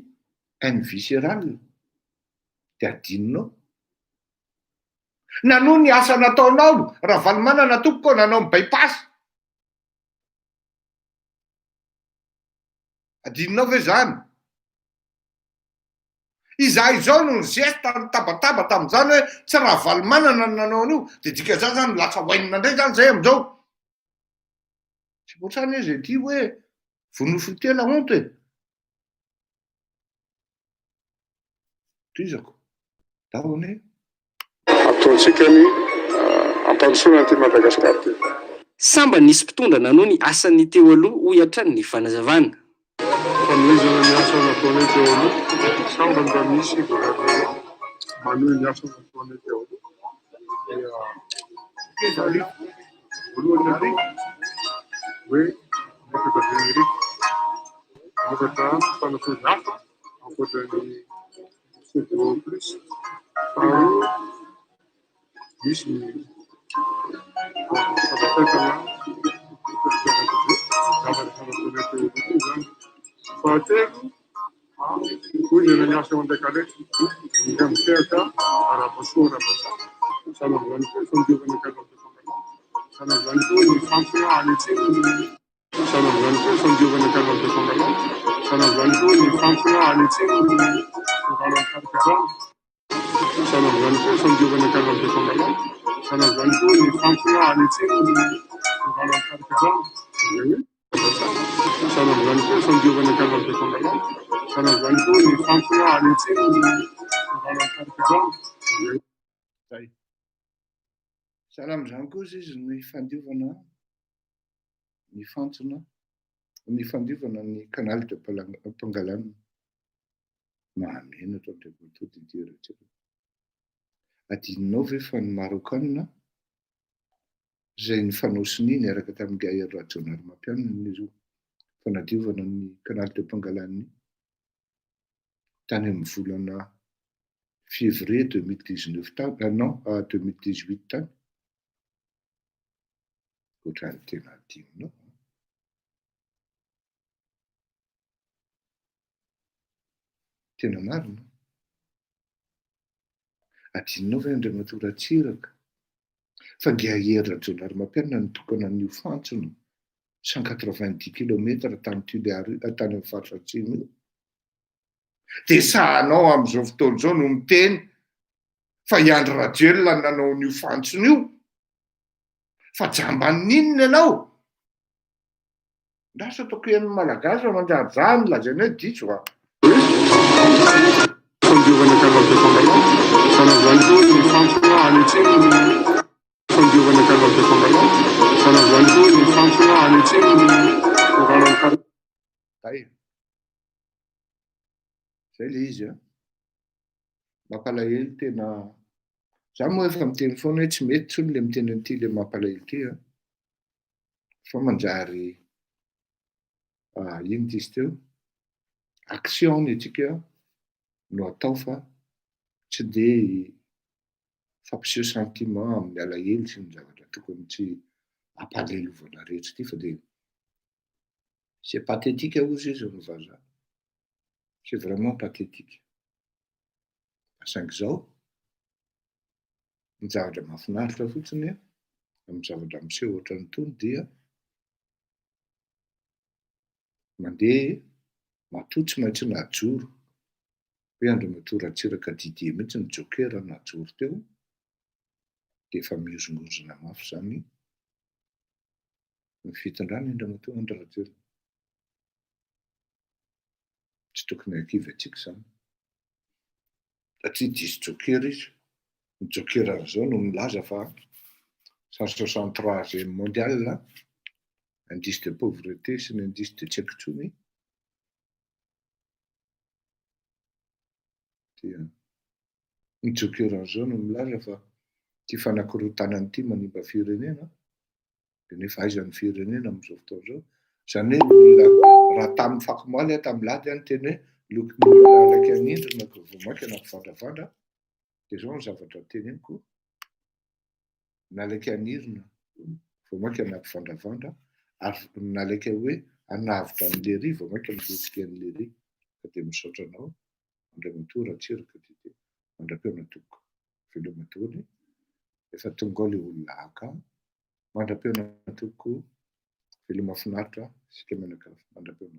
haine viscérale, dia adinonao. Nanohy ny asa nataonao raha valy-manana tompoko nanao ny bypass. Adinonao ve zany? Izaho izao no nizesta nitabataba tamin'izany hoe tsy raha valy-manana no nanao an'io dia dika zany zany lasa hoainina indray zany zay amin'izao. Tsy potrany izy ety hoe vonofotena honto e. Tohizako. Dahony. Ataontsika ny ampandrosoana ty Madagasikara ty. Samba nisy mpitondra nanohy ny asan'ny teo aloha hoy hatrany ny fanazavana. Fanomezana ny asa nataonay teo aloha. Samba mba misy gouvernement manohy ny asa nataonay teo aloha. Dia voalohany aloha hoe mefaka Henrique mefaka fanafody hafa ankoatran'ny CDO plus. Faharoa misy fanafaitana zavatra nataonay teo aloha zany. Fahatelo hoizana ny asa ao an-dakalaiky nga miteraka ara-pasoa ara-pasoa. Sanavany koa fandiovana kalaon'ny fangalao. Sanavany koa ny fampina anetsininy. Sanavany koa fandiovana kalaon'ny fangalao. Sanavany koa ny fampina anetsininy fangalao karakarana. Sanavany koa fandiovana kalaon'ny fangalao. Sanavany koa ny fampina anetsininy fangalao karakarana. Sanavany koa fandiovana kalaon'ny fangalao. Sanavany koa ny fampina anetsininy fangalao karakarana. Zay. Sahala am'izany koa izy ny fandiovana ny fantsona, ny fandiovana ny canal de Pangalane. Mahamena ato Andriamatoa Didier Ratsiraka. Adinonao ve fa ny Marokanina izay nifanosiny niaraka tamin'ny Gaël Radjonary Mampianina izy io fanadiovana ny canal de Pangalane tany amin'ny volana février 2019 tany, non, 2018 tany. Ohatrany tena adinonao. Tena marina. Adinonao ve Andriamatora Atsiraka fa ngia herinadreo Rarimampianina nitokana an'io fantsona 190 kilometra tany Tuléario, tany amin'ny faritra atsimo io. Dia sahanao amin'izao fotoana izao no miteny fa i Andry Rajoelina nanao an'io fantsona io. Fa jambaninona ianao? Lasa ataoko hen'ny Malagasy fa manjary lazaina hoe diso va. Fandiovana canal de Pangalov, sanazany koa ny fantsona any atsimo ny fandiovana canal de Pangalov, sanazany koa ny fantsona any atsimo ny oranan'ny kar. Ay. Zay le izy a. Mampalahelo tena. Zaho moa efa miteny foana hoe tsy mety tsony le miteny an'ity le mampalahelo ity a. Fa manjary ino diso teo? Action itsika no atao fa tsy dia fampiseho sentiment amin'ny alahelo sy ny zavatra tokony tsy hampalelovana rehetra ity fa dia c'est pathétique ozy izy no vazaha. C'est vraiment pathétique. Saingy izao ny zavatra mahafinaritra fotsiny amin'ny zavatra miseho ohatran'ny tony dia mandeha matoa tsy maintsy najoro hoe Andriamatora Atsiraka Didier mihitsy ny joker najoro teo dia efa miozongozona mafy izany ny fitondrany Andriamatora Andry Rajoelina. Tsy tokony hankivy antsika izany. Satria diso joker izy. Ny joker zao no milaza fa 163e mondial, indice de pauvreté sy ny indice de tsy haiko intsony. Dia ny joker zao no milaza fa ty fanakorotana ity manimba firenena dia nefa aizan'ny firenena amin'izao fotoana izao. Izany hoe olona raha tamin'ny fakomaly tamin'ny lady any teny hoe lokon'ny olona alaka an'indrina ka voamaika nampivandravandra dia izao ny zavatra teneniko. Nalaika an'irina voamaika nampivandravandra ary nalaika hoe hanavitra an'le ry voamaika milotsika an'le ry. Ka dia misaotra anao Andriamatora Atsiraka Didier, mandram-peona toko velomadony efa tonga ao le olona haka, mandram-peona toko velo mahafinaritra sika menaka mandram-peona.